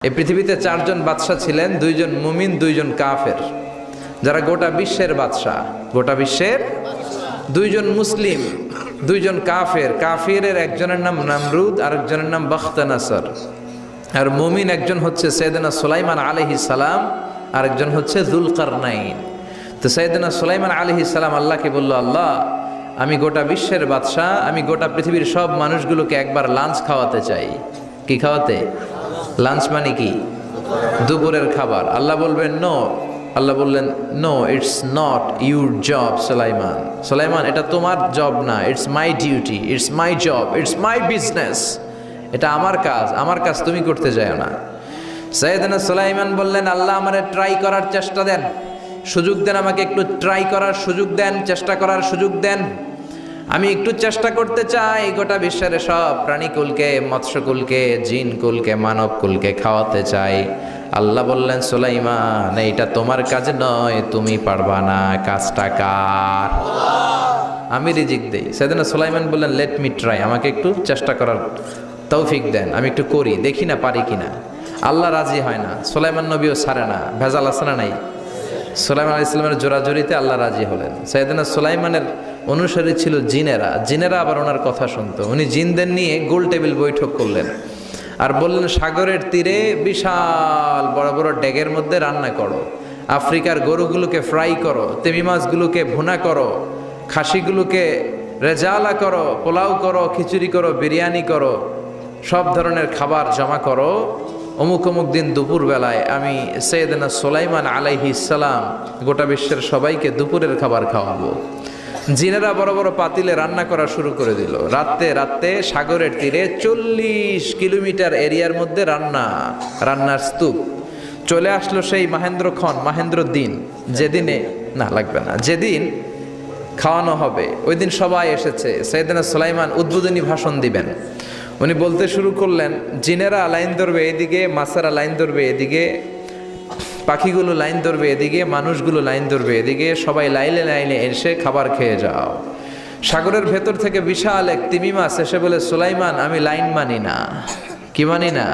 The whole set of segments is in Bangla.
এই পৃথিবীতে চারজন বাদশা ছিলেন, দুইজন মুমিন, দুইজন কাফের, যারা গোটা বিশ্বের বাদশা। গোটা বিশ্বের দুইজন মুসলিম, দুইজন কাফের। কাফিরের একজনের নাম নামরুদ, আরেকজনের নাম বখতানাসর। আর মুমিন একজন হচ্ছে সাইয়েদনা সুলাইমান আলাইহিস সালাম, আরেকজন হচ্ছে যুলকারনাইন। তো সাইয়েদনা সুলাইমান আলাইহিস সালাম আল্লাহকে বলল, আল্লাহ, আমি গোটা বিশ্বের বাদশা, আমি গোটা পৃথিবীর সব মানুষগুলোকে একবার লাঞ্চ খাওয়াতে চাই। কি খাওয়াতে? লাঞ্চ মানে কি? দুপুরের খাবার। আল্লাহ বলবেন নো। আল্লাহ বললেন, no, it's not your job সুলাইমান। সুলাইমান, এটা তোমার জব না, it's my duty, it's my job, it's my business. এটা আমার কাজ, আমার কাজ তুমি করতে যাও না। সাইয়েদনা সুলাইমান বললেন, আল্লাহ, আমারে ট্রাই করার চেষ্টা দেন, সুযোগ দেন, আমাকে একটু ট্রাই করার সুযোগ দেন, চেষ্টা করার সুযোগ দেন। আমি একটু চেষ্টা করতে চাই গোটা বিশ্বের সব প্রাণীকুলকে, মৎস্যকুলকে, জিনকুলকে, মানবকুলকে খাওয়াতে চাই। আল্লাহ বললেন, সুলাইমান, এইটা তোমার কাজ নয়, তুমি পারবা না, কাজটা কার? আমি রিজিক দেই। সাইয়েদনা সুলাইমান বললেন, লেট মি ট্রাই, আমাকে একটু চেষ্টা করার তৌফিক দেন, আমি একটু করি, দেখি না পারি কিনা। আল্লাহ রাজি হয় না, সুলাইমান নবীও ছাড়ে না। ভেজাল আছে না নাই? সুলাইমান আলাইহিস সালামের জোরাজোরিতে আল্লাহ রাজি হলেন। সাইয়েদনা সুলাইমানের অনুসারী ছিল জিনেরা। জিনেরা আবার ওনার কথা শুনতো। উনি জিনদের নিয়ে গোল টেবিল বৈঠক করলেন আর বললেন, সাগরের তীরে বিশাল বড় বড় ডেগের মধ্যে রান্না করো, আফ্রিকার গরুগুলোকে ফ্রাই করো, তিমি মাছগুলোকে ভুনা করো, খাসিগুলোকে রেজালা করো, পোলাও করো, খিচুড়ি করো, বিরিয়ানি করো, সব ধরনের খাবার জমা করো। অমুক অমুক দিন দুপুর বেলায় আমি সাইয়েদনা সুলাইমান আলাইহিস সালাম গোটা বিশ্বের সবাইকে দুপুরের খাবার খাওয়াবো। জিনেরা বড় বড় পাতিলে রান্না করা শুরু করে দিল। রাতে রাতে সাগরের তীরে 40 কিলোমিটার এরিয়ার মধ্যে রান্নার স্তূপ। চলে আসলো সেই মাহেন্দ্র দিন, যেদিনে না লাগবে না, যেদিন খাওয়ানো হবে ওই দিন সবাই এসেছে। সাইয়েদনা সুলাইমান উদ্বোধনী ভাষণ দিবেন। উনি বলতে শুরু করলেন, জিনেরা লাইন ধরবে এদিকে, মাছেরা লাইন ধরবে এদিকে, পাখিগুলো লাইন ধরবে এদিকে, মানুষগুলো লাইন ধরবে এদিকে, সবাই লাইনে লাইনে এসে খাবার খেয়ে যাও। সাগরের ভেতর থেকে বিশাল এক তিমি মাছ এসে বলে, সুলাইমান, আমি লাইন মানি না। কি মানি না?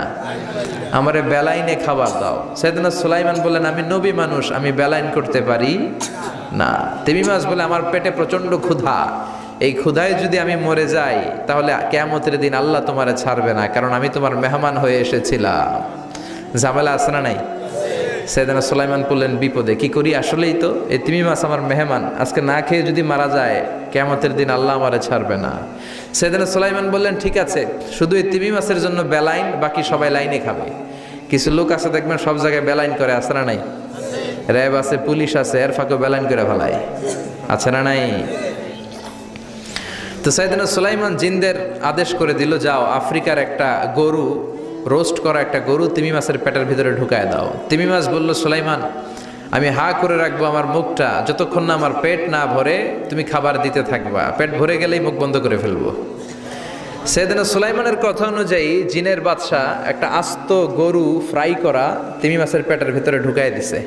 আমারে বেলাইনে খাবার দাও। সাইয়েদনা সুলাইমান বললেন, আমি নবী মানুষ, আমি বেলাইন করতে পারি না। তিমি মাছ বলে, আমার পেটে প্রচন্ড ক্ষুধা, এই ক্ষুধায় যদি আমি মরে যাই তাহলে কিয়ামতের দিন আল্লাহ তোমারে ছাড়বে না, কারণ আমি তোমার মেহমান হয়ে এসেছিলাম। ঝামেলা আছে না নাই? সাইয়েদনা সুলাইমান বললেন, বিপদে কি করি? আসলেই তো এই তিমি মাছ আমার মেহমান, আজকে না খেয়ে যদি মারা যায় কিয়ামতের দিন আল্লাহ আমারে ছাড়বে না। সাইয়েদনা সুলাইমান বললেন, ঠিক আছে, শুধু এই তিমি মাছের জন্য বেলাইন, বাকি সবাই লাইনে খাবে। কিছু লোক আছে দেখবেন সব জায়গায় বেলাইন করে, আছে না নাই? র্যাব আছে, পুলিশ আছে, এর ফাঁকে বেলাইন করে ফেলায়, আছে না নাই? তো সাইয়েদনা সুলাইমান জিনদের আদেশ করে দিল, যাও আফ্রিকার একটা গরু, রোস্ট করা একটা গরু তিমি মাছের পেটের ভিতরে ঢুকায় দাও। তিমি মাছ বলল, সুলাইমান, আমি হা করে রাখবো আমার মুখটা, যতক্ষণ না আমার পেট না ভরে তুমি খাবার দিতে থাকবা, পেট ভরে গেলেই মুখ বন্ধ করে ফেলবো। সাইয়েদনা সুলাইমানের কথা অনুযায়ী জিনের বাদশা একটা আস্ত গরু ফ্রাই করা তিমি মাছের পেটের ভিতরে ঢুকায় দিছে,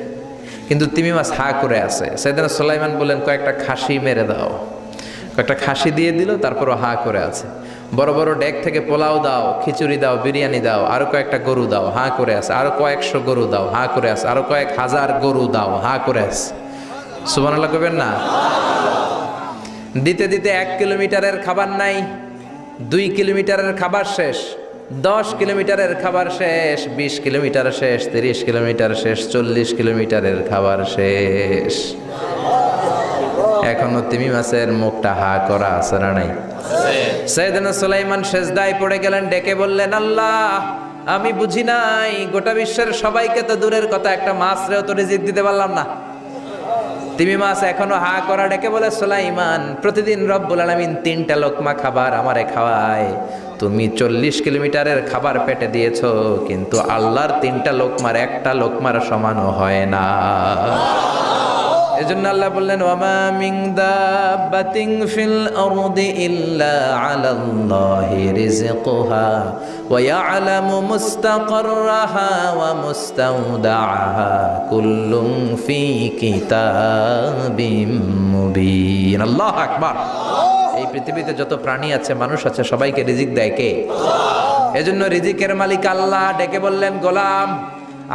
কিন্তু তিমি মাছ হা করে আছে। সাইয়েদনা সুলাইমান বললেন, কয়েকটা খাসি মেরে দাও। কয়েকটা খাসি দিয়ে দিল, তারপরও হা করে আছে। বড় বড় ডেক থেকে পোলাও দাও, খিচুড়ি দাও, বিরিয়ানি দাও, আরো কয়েকটা গরু দাও, হা করে আছে। আরো কয়েকশো গরু দাও, হা করে আছে। আরো কয়েক হাজার গরু দাও, হা করে আছে। সুবহানাল্লাহ কইবেন না? দিতে দিতে 1 কিলোমিটারের খাবার নাই, 2 কিলোমিটারের খাবার শেষ, 10 কিলোমিটারের খাবার শেষ, 20 কিলোমিটার শেষ, 30 কিলোমিটার শেষ, 40 কিলোমিটারের খাবার শেষ। এখনো তিমি মাছের মুখটা হা করা আছে না নাই? সাইয়েদনা সুলাইমান সেজদায় পড়ে গেলেন, ডেকে বললেন, আল্লাহ, আমি বুঝি নাই, গোটা বিশ্বের সবাইকে তো দূরের কথা, একটা মাছরেও তো রিজিক দিতে পারলাম না। তিমি মাছ এখনো হা করা, ডেকে বলে, সুলাইমান, প্রতিদিন রব্বুল আলামিন 3টা লোকমা খাবার আমারে খাওয়ায়, তুমি 40 কিলোমিটারের খাবার পেটে দিয়েছো, কিন্তু আল্লাহর 3টা লোকমার একটা লোকমার সমানও হয় না। এজন্য আল্লাহ বললেন, ওয়ামা মিন দাব্বাতিন ফিল আরদি ইল্লা আলাল্লাহি রিজকুহা ওয়া ইয়ালামু মুস্তাকাররাহা ওয়া মুস্তাওদাআহা কুল্লুম ফি কিতাবিম মুবিন। আল্লাহু আকবার। এই পৃথিবীতে যত প্রাণী আছে, মানুষ আছে, সবাইকে রিজিক দেয় কে? এজন্য রিজিকের মালিক আল্লাহ ডেকে বললেন, গোলাম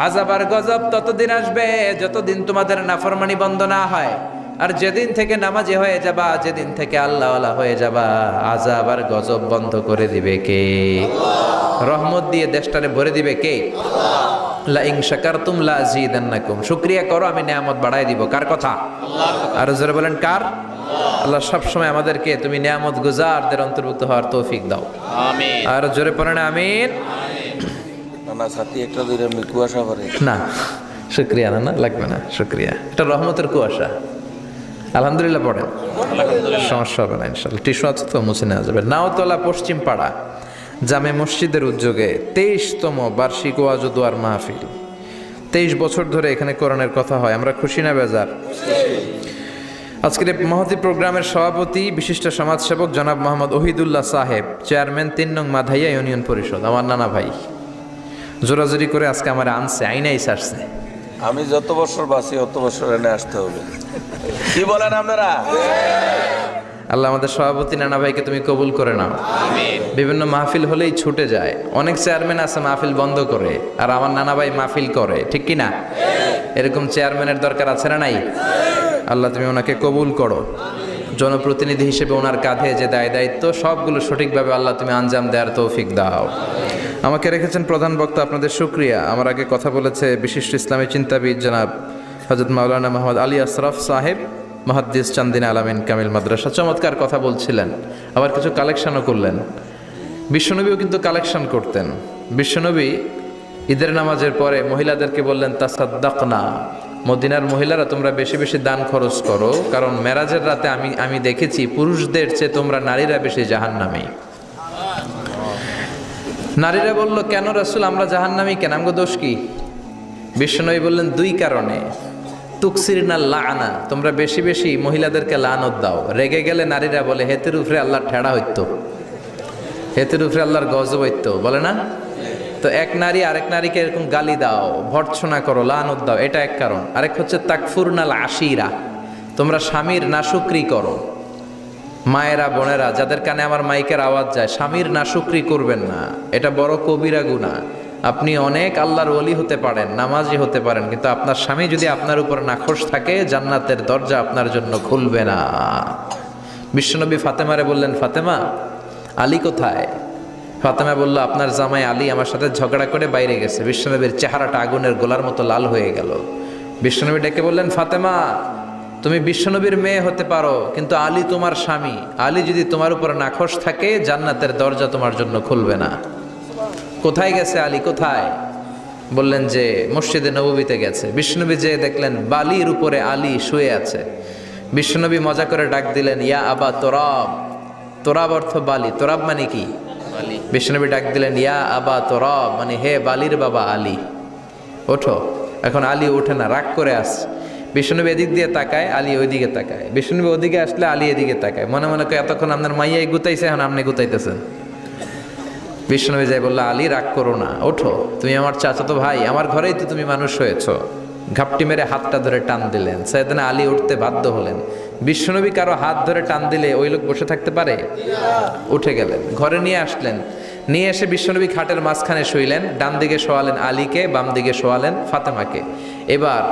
আযাব আর গজব ততদিন আসবে যতদিন তোমাদের নাফরমানি বন্ধ না হয়। আর যেদিন থেকে নামাজি হয়ে যাবা, যেদিন থেকে আল্লাহওয়ালা হয়ে যাবা, আযাব আর গজব বন্ধ করে দিবে কে? রহমত দিয়ে দেশটারে ভরে দিবে কে? লা ইন শাকারতুম লা আযীদান্নাকুম। শুকরিয়া করো, আমি নিয়ামত বাড়াই দিব। কার কথা? আল্লাহ। আর জোরে বলেন কার? আল্লাহ সব সময় আমাদেরকে তুমি নিয়ামত গুজারদের অন্তর্ভুক্ত হওয়ার তৌফিক দাও, আমিন। আর জোরে পড়েন আমিন। না সাথী একটা দুইটা কুয়াশা করে না, শুকরিয়া না, লাগবে না শুকরিয়া, এটা রহমতের কুয়াশা। আলহামদুলিল্লাহ পড়েন, সমস্যা হবে না ইনশাআল্লাহ। টিস্যু আছে তো, মুছে নেওয়া যাবে। নাওতলা পশ্চিম পাড়া জামে মসজিদের উদ্যোগে 23তম বার্ষিক ওয়াজ ও দোয়ার মাহফিল। 23 বছর ধরে এখানে কোরআনের কথা হয়। আমরা খুশি না বেজার? আজকের মহতি প্রোগ্রামের সভাপতি বিশিষ্ট সমাজসেবক জনাব মোহাম্মদ ওহিদুল্লাহ সাহেব, চেয়ারম্যান 3 নং মাধাইয়া ইউনিয়ন পরিষদ, আমার নানা ভাই। জোরাজোরি করে আজকে আমার আনছে, আইনাই সারছে। আমি যত বছর বাঁচি অত বছর এনে আসতে হবে। কি বলেন আপনারা? আল্লাহ আমাদের সভাপতি নানা ভাইকে তুমি কবুল করে নাও, আমিন। বিভিন্ন মাহফিল হলেই ছুটে যায়। অনেক চেয়ারম্যান আছে মাহফিল বন্ধ করে, আর আমার নানা ভাই মাহফিল করে, ঠিক কি না? এরকম চেয়ারম্যানের দরকার আছে না নাই? আল্লাহ তুমি ওনাকে কবুল করো। জনপ্রতিনিধি হিসেবে ওনার কাঁধে যে দায়িত্ব, সবগুলো সঠিকভাবে আল্লাহ তুমি আঞ্জাম দেওয়ার তৌফিক দাও। আমাকে রেখেছেন প্রধান বক্তা, আপনাদের শুকরিয়া। আমার আগে কথা বলেছে বিশিষ্ট ইসলামী চিন্তাবিদ জনাব হযরত মাওলানা মোহাম্মদ আলী আশরাফ সাহেব, মুহাদ্দিস চান্দিনা আলামিন কামিল মাদ্রাসা। চমৎকার কথা বলছিলেন, আবার কিছু কালেকশনও করলেন। বিশ্বনবীও কিন্তু কালেকশন করতেন। বিশ্বনবী ঈদের নামাজের পরে মহিলাদেরকে বললেন, তাসাদ্দাকনা, মদিনার মহিলারা তোমরা বেশি বেশি দান খরচ করো, কারণ মেরাজের রাতে আমি দেখেছি পুরুষদের চেয়ে তোমরা নারীরা বেশি জাহান্নামী। নারীরা বলল, কেন রাসূল, আমরা জাহান্নামী কেন, আমগো দোষ কি? বিশ্বনবী বললেন, 2 কারণে। তুকসিরনা লাআনা, তোমরা বেশি বেশি মহিলাদেরকে লানত দাও। রেগে গেলে নারীরা বলে, হেতের উপরে আল্লাহর ঠেড়া হইতো, হেতের উপরে আল্লাহর গজব হইতো, বলে না? তো এক নারী আরেক নারীকে এরকম গালি দাও, ভর্ৎসনা করো, লানত দাও, এটা এক কারণ। আরেক হচ্ছে তাকফুরনাল আশিরা, তোমরা স্বামীর নাশুকরি করো। মায়েরা, বোনেরা, যাদের কানে আমার মাইকের আওয়াজ যায়, স্বামীর নাশুকরি করবেন না, এটা বড় কবিরা গুনাহ। আপনি অনেক আল্লাহর ওলি হতে পারেন, নামাজি হতে পারেন, কিন্তু আপনার স্বামী যদি আপনার উপর নাখোশ থাকে, জান্নাতের দরজা আপনার জন্য খুলবে না। বিশ্বনবী ফাতেমারে বললেন, ফাতেমা, আলী কোথায়? ফাতেমা বলল, আপনার জামাই আলী আমার সাথে ঝগড়া করে বাইরে গেছে। বিশ্বনবীর চেহারাটা আগুনের গোলার মতো লাল হয়ে গেল। বিশ্বনবী ডেকে বললেন, ফাতেমা, তুমি বিশ্বনবীর মেয়ে হতে পারো, কিন্তু আলী তোমার স্বামী। আলী যদি তোমার উপর নাখোশ থাকে, জান্নাতের দরজা তোমার জন্য খুলবে না। কোথায় গেছে আলী, কোথায়? বললেন যে মসজিদে নববীতে গেছে। বিশ্বনবী যে দেখলেন বালির উপরে আলী শুয়ে আছে। বিশ্বনবী মজা করে ডাক দিলেন, ইয়া আবা তোরাব। তোরাব অর্থ বালি, তোরাব মানে কি? বিশ্বনবী ডাক দিলেন, ইয়া আবা তোরাব, মানে হে বালির বাবা আলী, ওঠো। এখন আলী ওঠে না, রাগ করে আসছে। বিশ্বনবী এদিক দিয়ে তাকায়, আলী ওইদিকে তাকায়। বিশ্বনবী ওদিকে আসলে আলী এদিকে তাকায়। মনে মনে করে, এতক্ষণ আপনার মাইয়াই গুতাইছে, এখন আপনি গুতাইতেছেন। বিশ্বনবী যাই বলল, আলী রাগ করো না, ওঠো, তুমি আমার চাচাতো ভাই, আমার ঘরেই তো তুমি মানুষ হয়েছো। ঘাপটি মেরে হাতটা ধরে টান দিলেন। সাইয়েদনা আলী উঠতে বাধ্য হলেন। বিশ্বনবী কারো হাত ধরে টান দিলে ওই লোক বসে থাকতে পারে? উঠে গেলেন, ঘরে নিয়ে আসলেন। নিয়ে এসে বিশ্বনবী খাটের মাঝখানে শুইলেন। ডান দিকে শোয়ালেন আলীকে, বাম দিকে শোয়ালেন ফাতেমাকে। এবার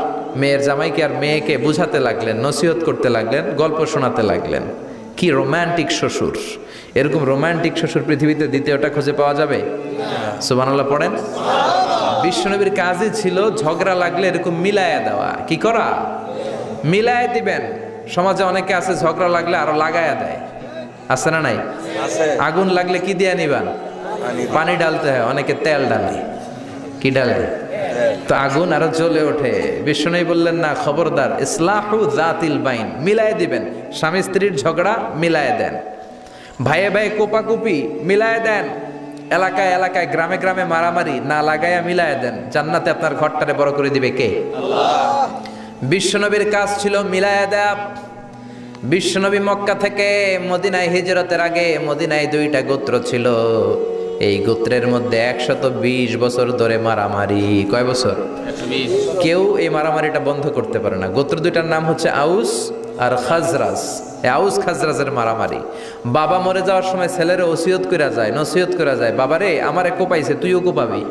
মেয়ের জামাইকে আর মেয়েকে বুঝাতে লাগলেন, নসিহত করতে লাগলেন, গল্প শোনাতে লাগলেন। কি রোমান্টিক শ্বশুর! এরকম রোমান্টিক শ্বশুর পৃথিবীতে দ্বিতীয়টা খুঁজে পাওয়া যাবে? সুবহানাল্লাহ পড়েন। বিশ্বনবীর কাজই ছিল ঝগড়া লাগলে এরকম মিলায়া দেওয়া। কি করা? মিলায়া দিবেন। সমাজে অনেকে আছে ঝগড়া লাগলে আরো লাগায়া দেয়, আছে না নাই? আগুন লাগলে কি দিয়ে নিবান? পানি ডালতে হয়, অনেকে তেল ডালে। কি ডালে? তো আগুন আরো জ্বলে ওঠে। বিশ্বনবী বললেন, না, খবরদার, ইসলাহু যাতিল বাইন, মিলায় দিবেন। স্বামী স্ত্রীর ঝগড়া মিলায় দেন, ভাইয়ে ভাই কোপাকুপি মিলায় দেন, এলাকায় এলাকায় গ্রামে গ্রামে মারামারি না লাগাইয়া মিলায় দেন। জান্নাতে আপনার ঘরটারে বড় করে দিবে কে? আল্লাহ। বিশ্বনবীর কাজ ছিল মিলায় দেয়া। বিশ্বনবী মক্কা থেকে মদিনায় হিজরতের আগে মদিনায় 2টা গোত্র ছিল। এই গোত্রের মধ্যে 120 বছর ধরে মারামারি। কয় বছর? 120। কেউ এই মারামারিটা বন্ধ করতে পারে না। গোত্র 2টার নাম হচ্ছে আউস আর খাজরাজ, আউস খাজরাজের মারামারি। বাবা মরে যাওয়ার সময় ছেলের ওসিয়ত করা যায়, নসিহত করা যায়, বাবারে আমারে কোপাইছে তুইও কোপাবি।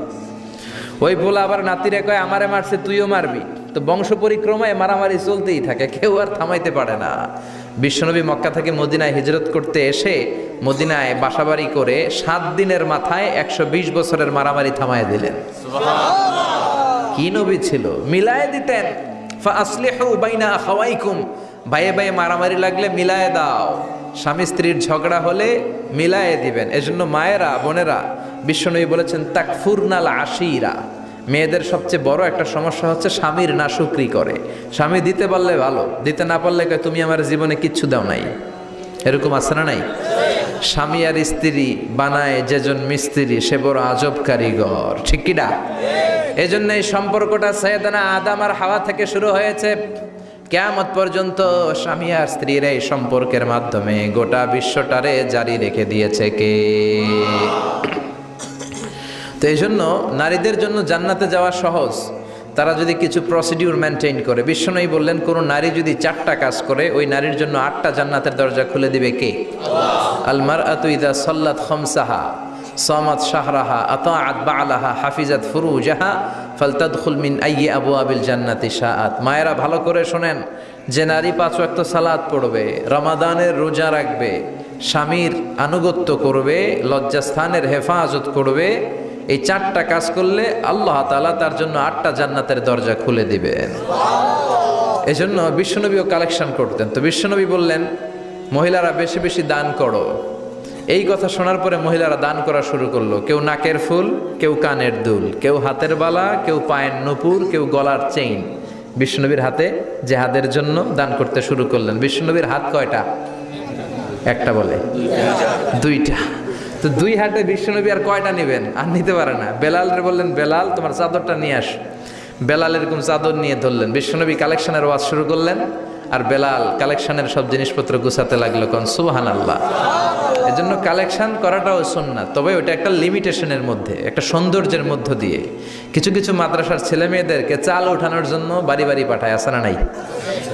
ওই বলে আবার নাতিরে কয় আমারে মারছে তুইও মারবি। তো বংশ পরিক্রমায় মারামারি চলতেই থাকে, কেউ আর থামাইতে পারে না। বিশ্বনবী মক্কা থেকে মদিনায় হিজরত করতে এসে মদিনায় বাসাবাড়ি করে 7 দিনের মাথায় 120 বছরের মারামারি থামায় দিলেন। কি নবী ছিল, মিলায় দিতেন। ফাসলিহু বাইনা আখাওয়াইকুম, ভাইয়ে ভাইয়ে মারামারি লাগলে মিলায় দাও। স্বামী স্ত্রীর ঝগড়া হলে মিলায়ে দিবেন। এজন্য মায়েরা বোনেরা বিশ্বনবী বলেছেন তাকফুরনাল আশিরা, মেয়েদের সবচেয়ে বড় একটা সমস্যা হচ্ছে স্বামীর নাশুকরি করে। স্বামী দিতে পারলে ভালো, দিতে না পারলে কয় তুমি আমার জীবনে কিচ্ছু দাও নাই। এরকম আছে না নাই? স্বামী আর স্ত্রী বানায় যেজন মিস্ত্রি সে বড় আজব কারিগর, ঠিক কি না? এজন্য এই সম্পর্কটা সাইয়েদানা আদম আর হাওয়া থেকে শুরু হয়েছে, কিয়ামত পর্যন্ত স্বামী আর স্ত্রীর এই সম্পর্কের মাধ্যমে গোটা বিশ্বটারে জারি রেখে দিয়েছে কে? তো এই জন্য নারীদের জন্য জান্নাতে যাওয়া সহজ, তারা যদি কিছু প্রসিডিউর মেনটেন করে। বিশ্বনবী বললেন কোন নারী যদি 4টা কাজ করে ওই নারীর জন্য 8টা জান্নাতের দরজা খুলে দিবে কে? আল মারআতু ইযা সাল্লাত খামসাহা সামাত শাহরাহা আতাআত বা'লাহা হাফিজাত ফুরুজাহা ফালতাদখুল মিন আইয়ি আবওয়াবিল জান্নাতি শাআত। মায়েরা ভালো করে শোনেন, যে নারী 5 ওয়াক্ত সালাত পড়বে, রমাদানের রোজা রাখবে, স্বামীর আনুগত্য করবে, লজ্জাস্থানের হেফাজত করবে, এই 4টা কাজ করলে আল্লাহ তাআলা তার জন্য 8টা জান্নাতের দরজা খুলে দিবেন। এজন্য বিশ্বনবীও কালেকশন করতেন। তো বিশ্বনবী বললেন মহিলারা বেশি বেশি দান করো। এই কথা শোনার পরে মহিলারা দান করা শুরু করলো। কেউ নাকের ফুল, কেউ কানের দুল, কেউ হাতের বালা, কেউ পায়ের নূপুর, কেউ গলার চেইন বিশ্বনবীর হাতে জেহাদের জন্য দান করতে শুরু করলেন। বিশ্বনবীর হাত কয়টা? একটা বলে 2টা। তো 2 হাতে বিশ্বনবী আর কয়টা নেবেন? আর নিতে পারে না। বেলালরে বললেন বেলাল তোমার চাদরটা নিয়ে আস। বেলাল এরকম চাদর নিয়ে ধরলেন। বিশ্বনবী কালেকশনের ওয়াজ শুরু করলেন আর বেলাল কালেকশনের সব জিনিসপত্র গুছাতে লাগলো। কোন সুবহানাল্লাহ। এজন্য কালেকশন করাটাও সুন্নাত, তবে ওটা একটা লিমিটেশনের মধ্যে, একটা সৌন্দর্যের মধ্য দিয়ে। কিছু কিছু মাদ্রাসার ছেলে মেয়েদেরকে চাল ওঠানোর জন্য বাড়ি বাড়ি পাঠায়, আছে না নাই?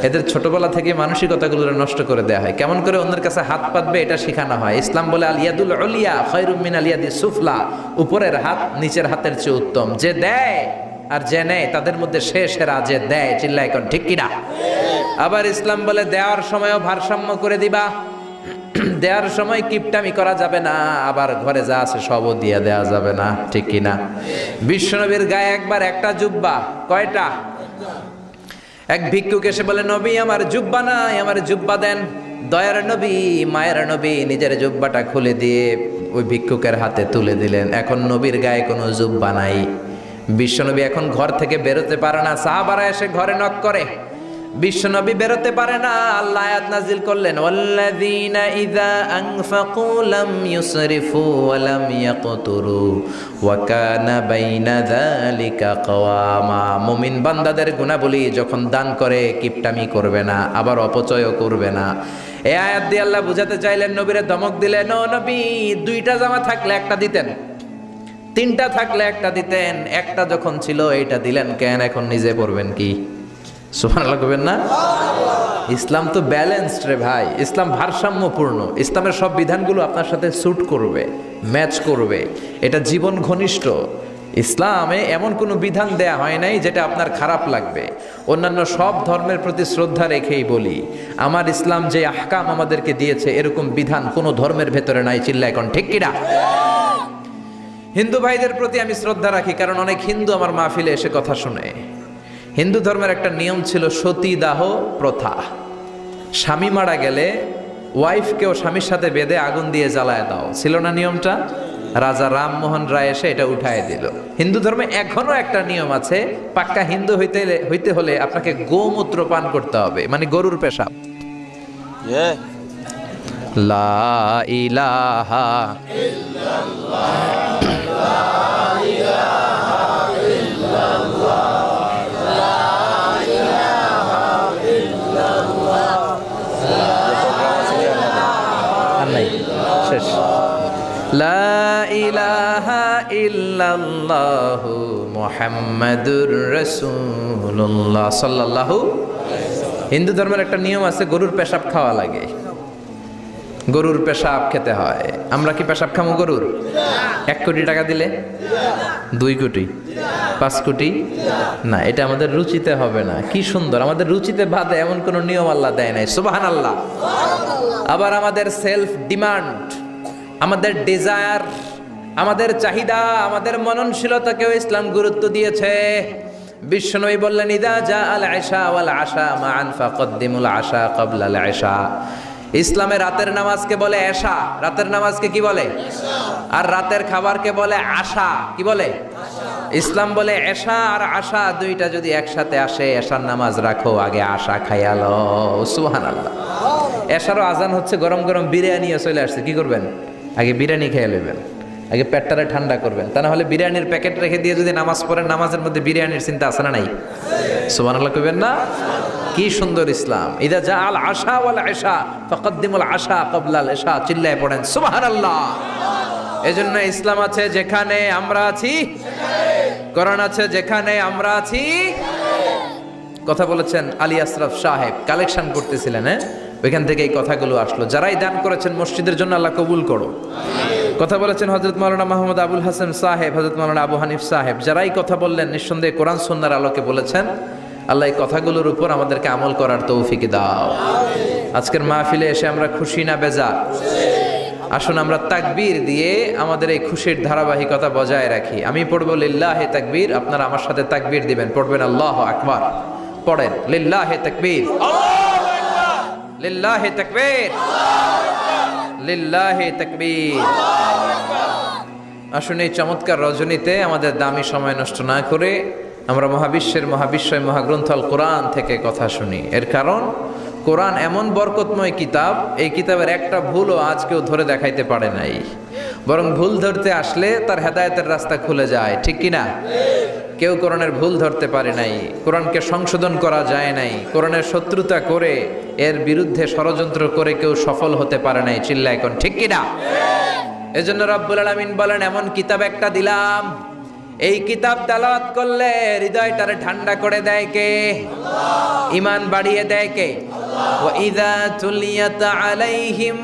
এদের ছোটবেলা থেকে মানসিকতাগুলো নষ্ট করে দেওয়া হয়। কেমন করে অন্যের কাছে হাত পাতবে এটা শেখানো হয়। ইসলাম বলে আল ইয়াদুল উলিয়া খায়রুম মিন আল ইয়াদিস সুফলা, উপরের হাত নিচের হাতের চেয়ে উত্তম। যে দেয় আর যে নেয় তাদের মধ্যে সেরা যে দেয়, চিল্লায় কোন ঠিক কিনা? আবার ইসলাম বলে দেওয়ার সময়ও ভারসাম্য করে দিবা, দেওয়ার সময় কিপটামি করা যাবে না, আবার ঘরে যা আছে সবও দিয়ে দেওয়া যাবে না, ঠিক কিনা? বিশ্বনবীর গায়ে একবার একটা জুব্বা, কয়টা? এক ভিক্ষুক এসে বলে নবী আমার জুব্বা নাই, আমার জুব্বা দেন। দয়ার নবী মায়ের নবী নিজের জুব্বাটা খুলে দিয়ে ওই ভিক্ষুকের হাতে তুলে দিলেন। এখন নবীর গায়ে কোনো জুব্বা নাই। বিশ্বনবী এখন ঘর থেকে বেরোতে পারে না। সাহাবারা এসে ঘরে নক করে, বিশ্বনবী বেরোতে পারে না। আল্লাহ আয়াত নাজিল করলেন ওয়াল্লাযীনা ইযা আনফাকু লাম ইউসরিফু ওয়া লাম ইয়াকতুরু ওয়া কানা বাইনা যালিকা কওয়ামা। মুমিন বান্দাদের গুণাবলী যখন দান করে কিপটামি করবে না, আবার অপচয়ও করবে না। এই আয়াত দিয়ে আল্লাহ বুঝাতে চাইলেন, নবীরে ধমক দিলেন, ও নবী 2টা জামা থাকলে একটা দিতেন, 3টা থাকলে একটা দিতেন, একটা যখন ছিল এইটা দিলেন কেন? এখন নিজে পড়বেন কি? সুবহানাল্লাহ কইবেন না? ইসলাম তো ব্যালেন্সড রে ভাই, ইসলাম ভারসাম্যপূর্ণ। ইসলামের সব বিধানগুলো আপনার সাথে স্যুট করবে, ম্যাচ করবে, এটা জীবন ঘনিষ্ঠ। ইসলামে এমন কোনো বিধান দেয়া হয় নাই যেটা আপনার খারাপ লাগবে। অন্যান্য সব ধর্মের প্রতি শ্রদ্ধা রেখেই বলি, আমার ইসলাম যে আহকাম আমাদেরকে দিয়েছে এরকম বিধান কোনো ধর্মের ভেতরে নাই, চিল্লা এখন ঠিক কিনা? হিন্দু ভাইদের প্রতি আমি শ্রদ্ধা রাখি, কারণ অনেক হিন্দু আমার মাহফিলে এসে কথা শুনে। হিন্দু ধর্মের একটা নিয়ম ছিল সতীদাহ প্রথা। স্বামী মারা গেলে ওয়াইফকেও স্বামীর সাথে বেঁধে আগুন দিয়ে জ্বালায় দাও, ছিল না নিয়মটা? রাজা রামমোহন রায় এসে এটা উঠায় দিল। হিন্দু ধর্মে এখনো একটা নিয়ম আছে, পাক্কা হিন্দু হইতে হলে আপনাকে গোমূত্র পান করতে হবে, মানে গরুর পেশাব। লা ইলাহা ইল্লাল্লাহ, লা ইলাহা ইল্লাল্লাহ, লা ইলাহা ইল্লাল্লাহ, শেষ। লা ইলাহা ইল্লাল্লাহু মুহাম্মাদুর রাসূলুল্লাহ সাল্লাল্লাহু আলাইহি ওয়াসাল্লাম। হিন্দু ধর্মের একটা নিয়ম আছে, গরুর পেশাব খাওয়া লাগে, গরুর পেশাব খেতে হয়। আমরা কি পেশাব খামো গরুর? 1 কোটি টাকা দিলে? 2 কোটি? 5 কোটি? না, এটা আমাদের রুচিতে হবে না। কি সুন্দর, আমাদের রুচিতে বাদে এমন কোন নিয়ম আল্লাহ দেয় নাই। সুবহানাল্লাহ। আবার আমাদের সেলফ ডিমান্ড, আমাদের ডিজায়ার, আমাদের চাহিদা, আমাদের মননশীলতাকেও ইসলাম গুরুত্ব দিয়েছে। বিশ্বনবী বললেন, ইদা জা আল আশা ওয়াল আশা মান ফাকদ্দিমুল আশা ক্বাবলা আল আশা। ইসলামে রাতের নামাজকে বলে এশা, রাতের নামাজকে কি বলে? আর রাতের খাবারকে বলে আশা। কি বলে? ইসলাম বলে এশা আর আশা দুইটা যদি একসাথে আসে, এশার নামাজ রাখো, আগে আশা খাইয়া লও। সুবহানাল্লাহ। এশারও আজান হচ্ছে, গরম গরম বিরিয়ানিও চলে আসছে, কি করবেন? আগে বিরিয়ানি খেয়ে নেবেন, আগে পেটটারে ঠান্ডা করবেন। তা না হলে বিরিয়ানির প্যাকেট রেখে দিয়ে যদি নামাজ পড়েন, নামাজের মধ্যে বিরিয়ানির চিন্তা আছে না নাই? সুবহানাল্লাহ কইবেন না? কি সুন্দর ইসলাম। ইদা জা আল আশা ওয়াল আশা ফাকদ্দিমুল আশা ক্বাবলা আল আশা। চিল্লায় পড়েন সুবহানাল্লাহ। এজন্য ইসলাম আছে যেখানে আমরা আছি, কোরআন আছে যেখানে আমরা আছি। কথা বলেছেন আলী আশরাফ সাহেব, কালেকশন করতেছিলেন, ওইখান থেকে এই কথাগুলো আসলো। যারাই দান করেছেন মসজিদের জন্য আল্লাহ কবুল করো। কথা বলেছেন হযরত মাওলানা মাহমুদ আবুল হাসান সাহেব, হযরত মাওলানা আবু হানিফ সাহেব। যারাই কথা বললেন নিঃসন্দেহে কোরআন সুন্নাহর আলোকে বলেছেন। আল্লাহ এই কথাগুলোর উপর আমাদেরকে আমল করার তৌফিক দাও। আজকের মাহফিলে এসে আমরা খুশি না বেজার? আসুন আমরা তাকবীর দিয়ে আমাদের এই খুশির ধারাবাহিকতা বজায় রাখি। আমি পড়বো লিল্লাহে তাকবীর, আপনারা আমার সাথে তাকবীর দিবেন। পড়বেন আল্লাহু আকবার। পড়েন লিল্লাহে তাকবীর, লিল্লাহে তাকবীর, লিল্লাহে তাকবীর। আসুন এই চমৎকার রজনীতে আমাদের দামি সময় নষ্ট না করে আমরা মহাবিশ্বের মহাবিশ্বয় মহাগ্রন্থ আল কোরআন থেকে কথা শুনি। এর কারণ কোরআন এমন বরকতময় কিতাব, এই কিতাবের একটা ভুলও আজ কেউ ধরে দেখাইতে পারে নাই। বরং ভুল ধরতে আসলে তার হেদায়েতের রাস্তা খুলে যায়, ঠিক কিনা? কেউ কোরআনের ভুল ধরতে পারে নাই, কোরআনকে সংশোধন করা যায় নাই, কোরআনের শত্রুতা করে এর বিরুদ্ধে ষড়যন্ত্র করে কেউ সফল হতে পারে নাই। চিল্লা এখন ঠিক কিনা? এজন্য রব্বুল আলামিন বলেন, এমন কিতাব একটা দিলাম, এই কিতাব তেলাওয়াত করলে হৃদয়টারে ঠান্ডা করে দেয় কে? ঈমান বাড়িয়ে দেয় কে? ওয়া ইযা তুলিয়াত আলাইহিম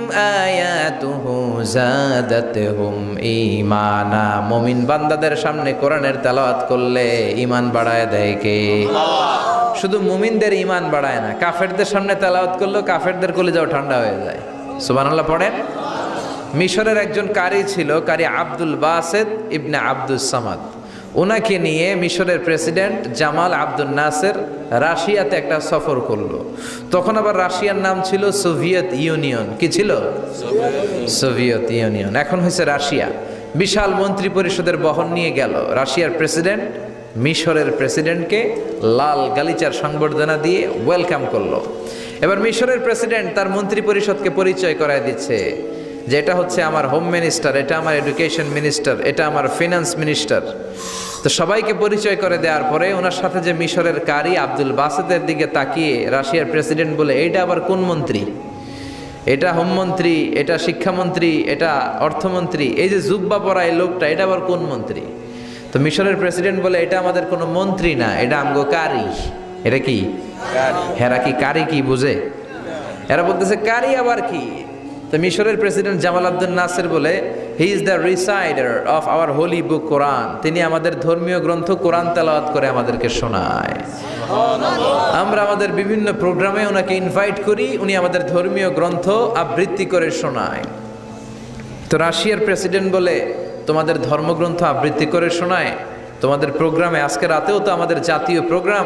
আয়াতুহু যাদাতহুম ঈমানা। মুমিন বান্দাদের সামনে কোরআনের তেলাওয়াত করলে ঈমান বাড়ায় দেয় কে? শুধু মুমিনদের ঈমান বাড়ায় না, কাফেরদের সামনে তেলাওয়াত করলেও কাফেরদের কলিজাও ঠান্ডা হয়ে যায়। সুবহানাল্লাহ পড়েন। মিশরের একজন কারি ছিল, কারি আব্দুল বাসেত ইবনে আব্দুস সামাদ। ওনাকে নিয়ে মিশরের প্রেসিডেন্ট জামাল আব্দুল নাসের রাশিয়াতে একটা সফর করলো। তখন আবার রাশিয়ার নাম ছিল সোভিয়েত ইউনিয়ন। কি ছিল? Soviet union. এখন হয়েছে রাশিয়া। বিশাল মন্ত্রী পরিষদের বহন নিয়ে গেল। রাশিয়ার প্রেসিডেন্ট মিশরের প্রেসিডেন্টকে লাল গালিচার সংবর্ধনা দিয়ে ওয়েলকাম করলো। এবার মিশরের প্রেসিডেন্ট তার মন্ত্রী পরিষদকে পরিচয় করায় দিচ্ছে যে এটা হচ্ছে আমার হোম মিনিস্টার, এটা আমার এডুকেশন মিনিস্টার, এটা আমার ফিনান্স মিনিস্টার। তো সবাইকে পরিচয় করে দেওয়ার পরে ওনার সাথে যে মিশরের কারি আব্দুল বাসেতের দিকে তাকিয়ে রাশিয়ার প্রেসিডেন্ট বলে, এইটা আবার কোন মন্ত্রী? এটা হোমমন্ত্রী, এটা শিক্ষামন্ত্রী, এটা অর্থমন্ত্রী, এই যে জুব্বা পরা এই লোকটা, এটা আবার কোন মন্ত্রী? তো মিশরের প্রেসিডেন্ট বলে, এটা আমাদের কোনো মন্ত্রী না, এটা আমগো কারি। এটা কি? হেরা কি কারি কি বুঝে? এরা বলতেছে কারি আবার কি? তো মিশরের প্রেসিডেন্ট জামাল আব্দুল নাসের বলে, he is the reciter of our holy book Quran. তিনি আমাদের ধর্মীয় গ্রন্থ কোরআন তেলাওয়াত করে আমাদেরকে শোনায়। আমরা আমাদের বিভিন্ন প্রোগ্রামে ওনাকে ইনভাইট করি, উনি আমাদের ধর্মীয় গ্রন্থ আবৃত্তি করে শোনায়। তো রাশিয়ার প্রেসিডেন্ট বলে, তোমাদের ধর্মগ্রন্থ আবৃত্তি করে শোনায়? তোমাদের প্রোগ্রামে আজকে রাতেও তো আমাদের জাতীয় প্রোগ্রাম,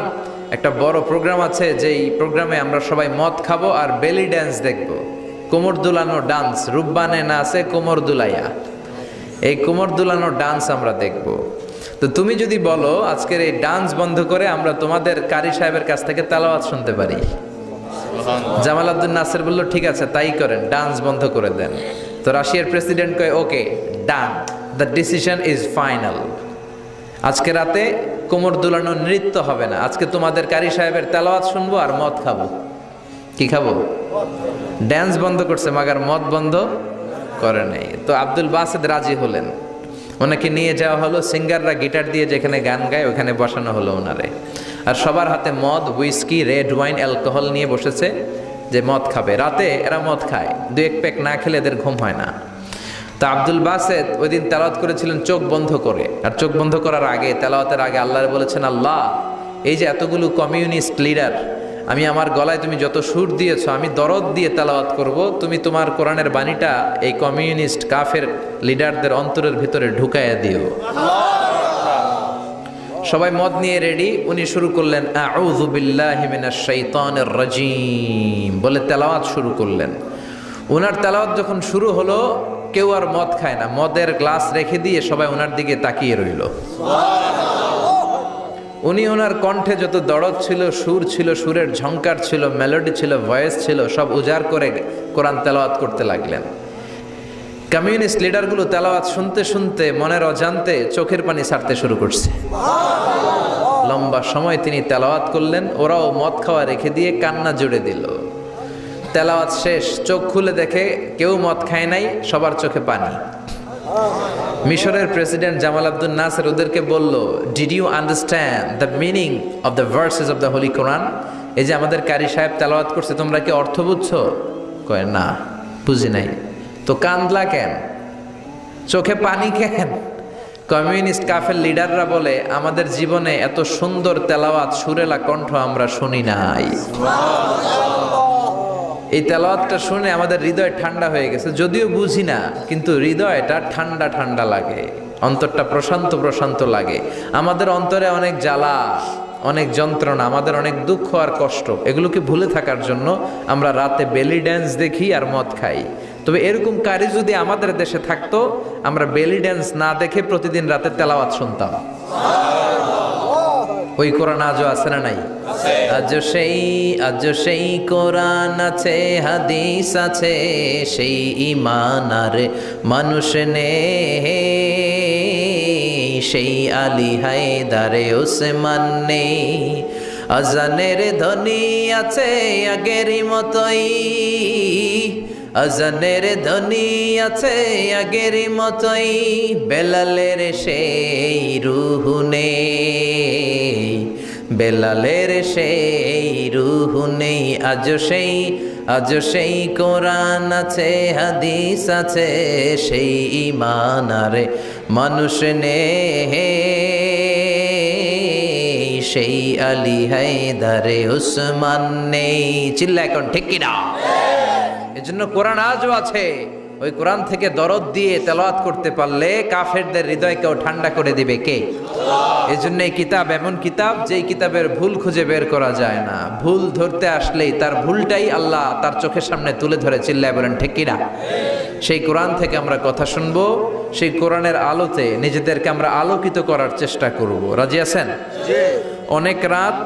একটা বড় প্রোগ্রাম আছে, যেই প্রোগ্রামে আমরা সবাই মদ খাবো আর বেলি ড্যান্স দেখবো। কোমর দুলানো ডান্স, রূপবানে নাচে কোমর দুলাইয়া, এই কোমর দুলানো ডান্স আমরা দেখব। তো তুমি যদি বলো আজকের এই ডান্স বন্ধ করে আমরা তোমাদের কারি সাহেবের কাছ থেকে তেলাওয়াত শুনতে পারি, জামাল আব্দুল নাসের বলল ঠিক আছে তাই করেন, ডান্স বন্ধ করে দেন। তো রাশিয়ার প্রেসিডেন্ট কয় ওকে ডান, দ্য ডিসিশন ইজ ফাইনাল। আজকে রাতে কোমর দুলানো নৃত্য হবে না, আজকে তোমাদের কারি সাহেবের তেলাওয়াত শুনবো আর মদ খাবো। কি খাবো? ড্যান্স বন্ধ করছে, মাগার মদ বন্ধ করে নাই। তো আব্দুল বাসেদ রাজি হলেন, ওনাকে নিয়ে যাওয়া হলো, সিঙ্গাররা গিটার দিয়ে যেখানে গান গায় ওখানে বসানো হলো ওনারে। আর সবার হাতে মদ, হুইস্কি, রেড ওয়াইন, অ্যালকোহল নিয়ে বসেছে যে মদ খাবে। রাতে এরা মদ খায়, 2-1 প্যাক না খেলে এদের ঘুম হয় না। তা আব্দুল বাসেত ওই দিন তেলাওয়াত করেছিলেন চোখ বন্ধ করে। আর চোখ বন্ধ করার আগে, তেলাওয়াতের আগে আল্লাহ বলেছেন, আল্লাহ এই যে এতগুলো কমিউনিস্ট লিডার, আমি আমার গলায় তুমি যত সুর দিয়েছো, আমি দরদ দিয়ে তেলাওয়াত করব, তুমি তোমার কোরআনের বাণীটা এই কমিউনিস্ট কাফের লিডারদের অন্তরের ভিতরে ঢুকাইয়া দিও। সবাই মদ নিয়ে রেডি। উনি শুরু করলেন আউযু বিল্লাহি মিনাশ শাইতানির রাজিম বলে তেলাওয়াত শুরু করলেন। ওনার তেলাওয়াত যখন শুরু হলো, কেউ আর মদ খায় না, মদের গ্লাস রেখে দিয়ে সবাই ওনার দিকে তাকিয়ে রইল। উনি ওনার কণ্ঠে যত দরদ ছিল, সুর ছিল, সুরের ঝংকার ছিল, মেলোডি ছিল, ভয়েস ছিল, সব উজাড় করে কোরআন তেলাওয়াত করতে লাগলেন। কমিউনিস্ট লিডারগুলো তেলাওয়াত শুনতে শুনতে মনের অজান্তে চোখের পানি ছাড়তে শুরু করছে। লম্বা সময় তিনি তেলাওয়াত করলেন, ওরাও মদ খাওয়া রেখে দিয়ে কান্না জুড়ে দিল। তেলাওয়াত শেষ, চোখ খুলে দেখে কেউ মদ খায় নাই, সবার চোখে পানি। মিশরের প্রেসিডেন্ট জামাল আব্দুল নাসের ওদেরকে বলল, did you understand the meaning of the verses of the holy Quran? এই যে আমাদের কারি সাহেব তেলাওয়াত করছে, তোমরা কি অর্থ বুঝছো? কয় না, বুঝি নাই। তো কান্দলা কেন, চোখে পানি কেন? কমিউনিস্ট কাফের লিডাররা বলে, আমাদের জীবনে এত সুন্দর তেলাওয়াত, সুরেলা কণ্ঠ আমরা শুনি নাই। এই তেলাওয়াতটা শুনে আমাদের হৃদয় ঠান্ডা হয়ে গেছে, যদিও বুঝি না, কিন্তু হৃদয়টা ঠান্ডা ঠান্ডা লাগে, অন্তরটা প্রশান্ত প্রশান্ত লাগে। আমাদের অন্তরে অনেক জ্বালা, অনেক যন্ত্রণা, আমাদের অনেক দুঃখ আর কষ্ট, এগুলোকে ভুলে থাকার জন্য আমরা রাতে বেলি ড্যান্স দেখি আর মদ খাই। তবে এরকম কারি যদি আমাদের দেশে থাকতো, আমরা বেলি ড্যান্স না দেখে প্রতিদিন রাতে তেলাওয়াত শুনতাম। ওই কোরআন আজও আছে না নাই? আজ সেই কোরআন আছে, হাদিস আছে, সেই ঈমান আর মানুষ নে, সেই আলী হায়দারে ওসমান নেই। আজানের ধ্বনি আছে আগেরই মতোই, আজানের ধ্বনি আছে আগেরই মতোই, বেলালের সেই রূহ নেই, বেলালের সেই রূহ নেই। আজ সেই কোরআন আছে, হাদিস আছে, সেই ঈমান আর মানুষ নেই, সেই আলী হায়দারে ওসমান নেই। চিল্লা এখন ঠিক কিনা? এজন্য কোরআন আজও আছে। ওই কোরআন থেকে দরদ দিয়ে তেলাওয়াত করতে পারলে কাফেরদের হৃদয়কেও ঠান্ডা করে দিবে কে? এজন্য এই কিতাব এমন কিতাব, যেই কিতাবের ভুল খুঁজে বের করা যায় না। ভুল ধরতে আসলেই তার ভুলটাই আল্লাহ তার চোখের সামনে তুলে ধরে। চিল্লায় বলেন ঠিক কিনা? সেই কোরআন থেকে আমরা কথা শুনবো, সেই কোরআনের আলোতে নিজেদেরকে আমরা আলোকিত করার চেষ্টা করব। রাজি আছেন? অনেক রাত,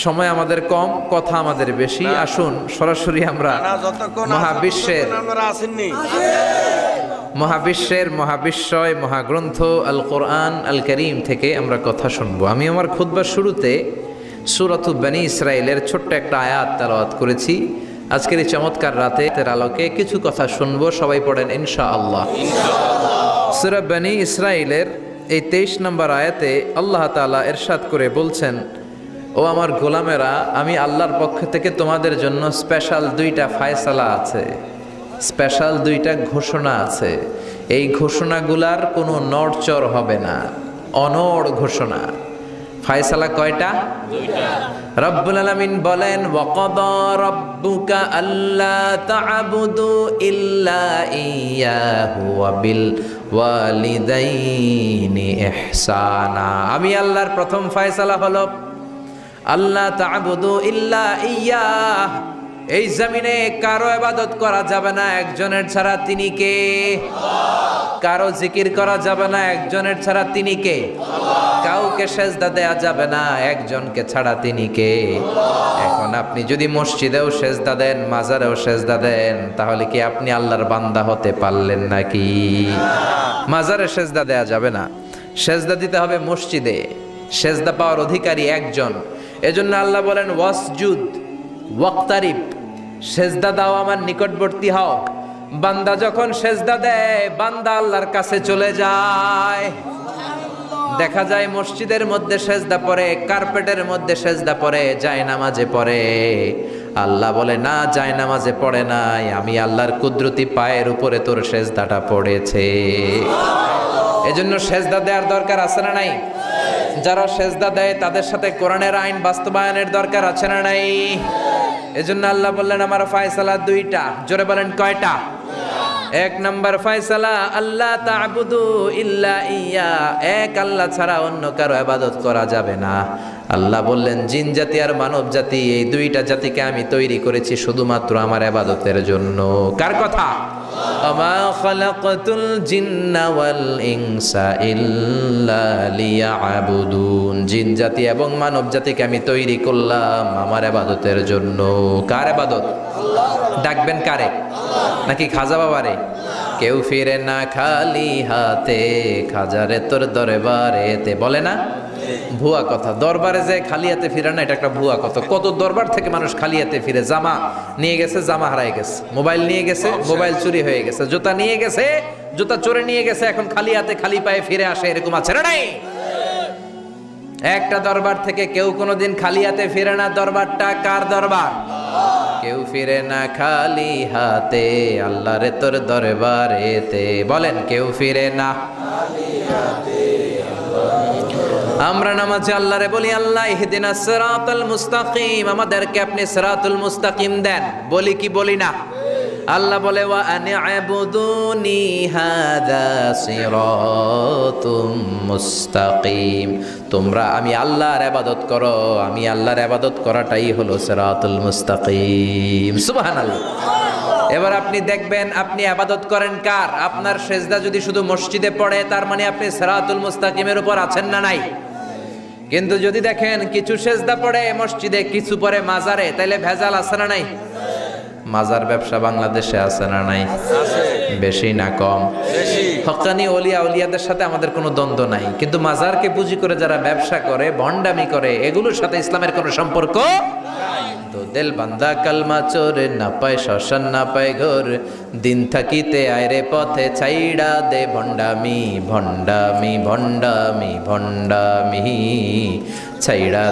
সময় আমাদের কম, কথা আমাদের বেশি। আসুন সরাসরি আমরা মহাবিশ্বের মহাবিশ্বয় মহাগ্রন্থ আল কোরআন আল করিম থেকে আমরা কথা শুনবো। আমি আমার খুতবার শুরুতে সূরাতু বনী ইসরাইলের ছোট্ট একটা আয়াত তেলাওয়াত করেছি। আজকের এই চমৎকার রাতের আলোকে কিছু কথা শুনবো। সবাই পড়েন ইনশাআল্লাহ। সূরা বনী ইসরাইলের এই 23 নম্বর আয়াতে আল্লাহ তাআলা ইরশাদ করে বলছেন, ও আমার গোলামেরা, আমি আল্লাহর পক্ষ থেকে তোমাদের জন্য স্পেশাল 2টা ফায়সালা আছে, স্পেশাল 2টা ঘোষণা আছে। এই ঘোষণাগুলার কোনো নড়চড় হবে না, অনড় ঘোষণা। ফায়সালা কয়টা? 2টা। রব্বুল আলামিন বলেন, ওয়াকাদা রাব্বুকা আল্লা তা'বুদু ইল্লা ইয়্যাহু ওয়া বিল ওয়ালিদাইনি ইহসানা। আমি আল্লাহর প্রথম ফায়সালা হলো আল্লাহ তা'বুদু ইল্লা ইয়্যাহ। এই জমিনে কারো ইবাদত করা যাবে না একজনের ছাড়া, তিনি কে? কারো জিকির করা যাবে না একজনের ছাড়া, তিনি কে? কাউকে সেজদা দেয়া যাবে না একজনকে ছাড়া, তিনি কে? এখন আপনি যদি মসজিদেও সেজদা দেন, মাজারেও সেজদা দেন, তাহলে কি আপনি আল্লাহর বান্দা হতে পারলেন নাকি? মাজারে সেজদা দেয়া যাবে না, সেজদা দিতে হবে মসজিদে। সেজদা পাওয়ার অধিকারী একজন। এজন্য আল্লাহ বলেন, ওয়াসজুদ ওয়াক্তারিব, সেজদা দাও, আমার নিকটবর্তী হও। বান্দা যখন সেজদা দেয়, বান্দা আল্লাহর কাছে চলে যায়। দেখা যায় মসজিদের মধ্যে সেজদা পড়ে, কার্পেটের মধ্যে সেজদা পড়ে, জায়নামাজে পড়ে। আল্লাহ বলে না, জায়নামাজে পড়ে নাই, আমি আল্লাহর কুদরতি পায়ের উপরে তোর সেজদাটা পড়েছে। এজন্য সেজদা দেওয়ার দরকার আছে না নাই? যারা সেজদা দেয় তাদের সাথে কোরআনের আইন বাস্তবায়নের দরকার আছে না নাই? এজন্য আল্লাহ বললেন আমার ফয়সালা দুইটা। জোরে বলেন কয়টা? এক নাম্বার ফয়সালা, আল্লাহ তা'বুদু ইল্লা ইয়া, এক আল্লাহ ছাড়া অন্য কারো ইবাদত করা যাবে না। আল্লাহ বললেন জিন জাতি আর মানব জাতি, এই দুইটা জাতিকে আমি তৈরি করেছি শুধুমাত্র আমার ইবাদতের জন্য। কার কথা? আমা খালাকাতুল জিন্না ওয়াল ইনসা ইল্লা লিয়াবুদুন, জিন জাতি এবং মানব জাতিকে আমি তৈরি করলাম আমার ইবাদতের জন্য। কার ইবাদত? ডাকবেন কারে? নাকি খাজা বাবারে? কেউ ফিরে না খালি হাতে, খাজারে তোর দরবারেতে, বলে না? ভুয়া কথা। দরবারে যে খালি হাতে ফিরে না, এটা একটা ভুয়া কথা। কত দরবার থেকে মানুষ খালি হাতে ফিরে। জামা নিয়ে গেছে, জামা হারাই গেছে। মোবাইল নিয়ে গেছে, মোবাইল চুরি হয়ে গেছে। জুতা নিয়ে গেছে, জুতা চোরে নিয়ে গেছে, এখন খালি হাতে খালি পায়ে ফিরে আসে। এরকম আছে না নাই? একটা দরবার থেকে কেউ কোনোদিন খালি হাতে ফিরে না। দরবারটা কার দরবার? কেউ ফিরে না খালি হাতে, আল্লাহ রে তোর দরবারেতে। বলেন কেউ ফিরে না খালি হাতে। আমরা নামাজে আল্লাহ রে বলি আল্লাহ ইহদিনাস সিরাতাল মুস্তাকিম, আমাদেরকে আপনি সিরাতুল মুস্তাকিম দেন। বলি কি বলি না? আল্লাহ বলে ওয়া আনি'বুদুনি হাযা সিরাতুম মুস্তাকিম, তোমরা আমি আল্লাহর ইবাদত করো, আমি আল্লাহর ইবাদত করাটাই হলো সিরাতুল মুস্তাকিম। সুবহানাল্লাহ। এবার আপনি দেখবেন আপনি ইবাদত করেন কার? আপনার সেজদা যদি শুধু মসজিদে পড়ে, তার মানে আপনি সিরাতুল মুস্তাকিমের উপর আছেন না নাই? কিন্তু যদি দেখেন কিছু সেজদা পড়ে মসজিদে, কিছু পড়ে মাজারে, তাইলে ভেজাল আছে না নাই? মাজার ব্যবসা বাংলাদেশে আছে না নাই? বেশি না কম? হক্কানি ওলিয়া উলিয়াদের সাথে আমাদের কোনো দ্বন্দ্ব নাই, কিন্তু মাজারকে পুঁজি করে যারা ব্যবসা করে, ভণ্ডামি করে, এগুলোর সাথে ইসলামের কোনো সম্পর্ক তো দিল বান্দা কালমা চোরে, না পায় শ্মশান না পায় ঘর, দিন থাকিতে আয়রে পথে ছাইড়া দে ভণ্ডামি ভণ্ডামি ভণ্ডামি ভণ্ডামি, ছাইড়া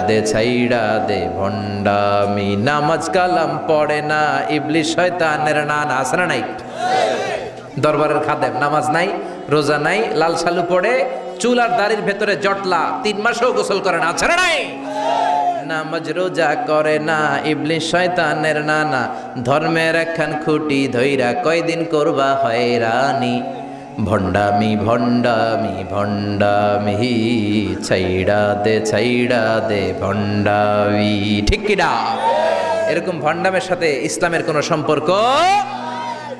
দে ভণ্ডামি। নামাজ কালাম পড়ে না, ইবলিশ শয়তানের নানা। আছে না নাই? দরবারের খাদেম নামাজ নাই, রোজা নাই, লাল সালু পড়ে, চুল আর দাড়ির ভেতরে জটলা, 3 মাসেও গোসল করে না। আছে না নাই? নামাজ রোজা করে না, ইবলিশ শয়তানের নানা। ধর্মের একখান খুঁটি ধইরা কয়দিন করবা হয়রানি, ভণ্ডামি ভণ্ডামি ভণ্ডামি, ছাইড়া দে ভণ্ডামি। ঠিক কি না? এরকম ভণ্ডামের সাথে ইসলামের কোনো সম্পর্ক।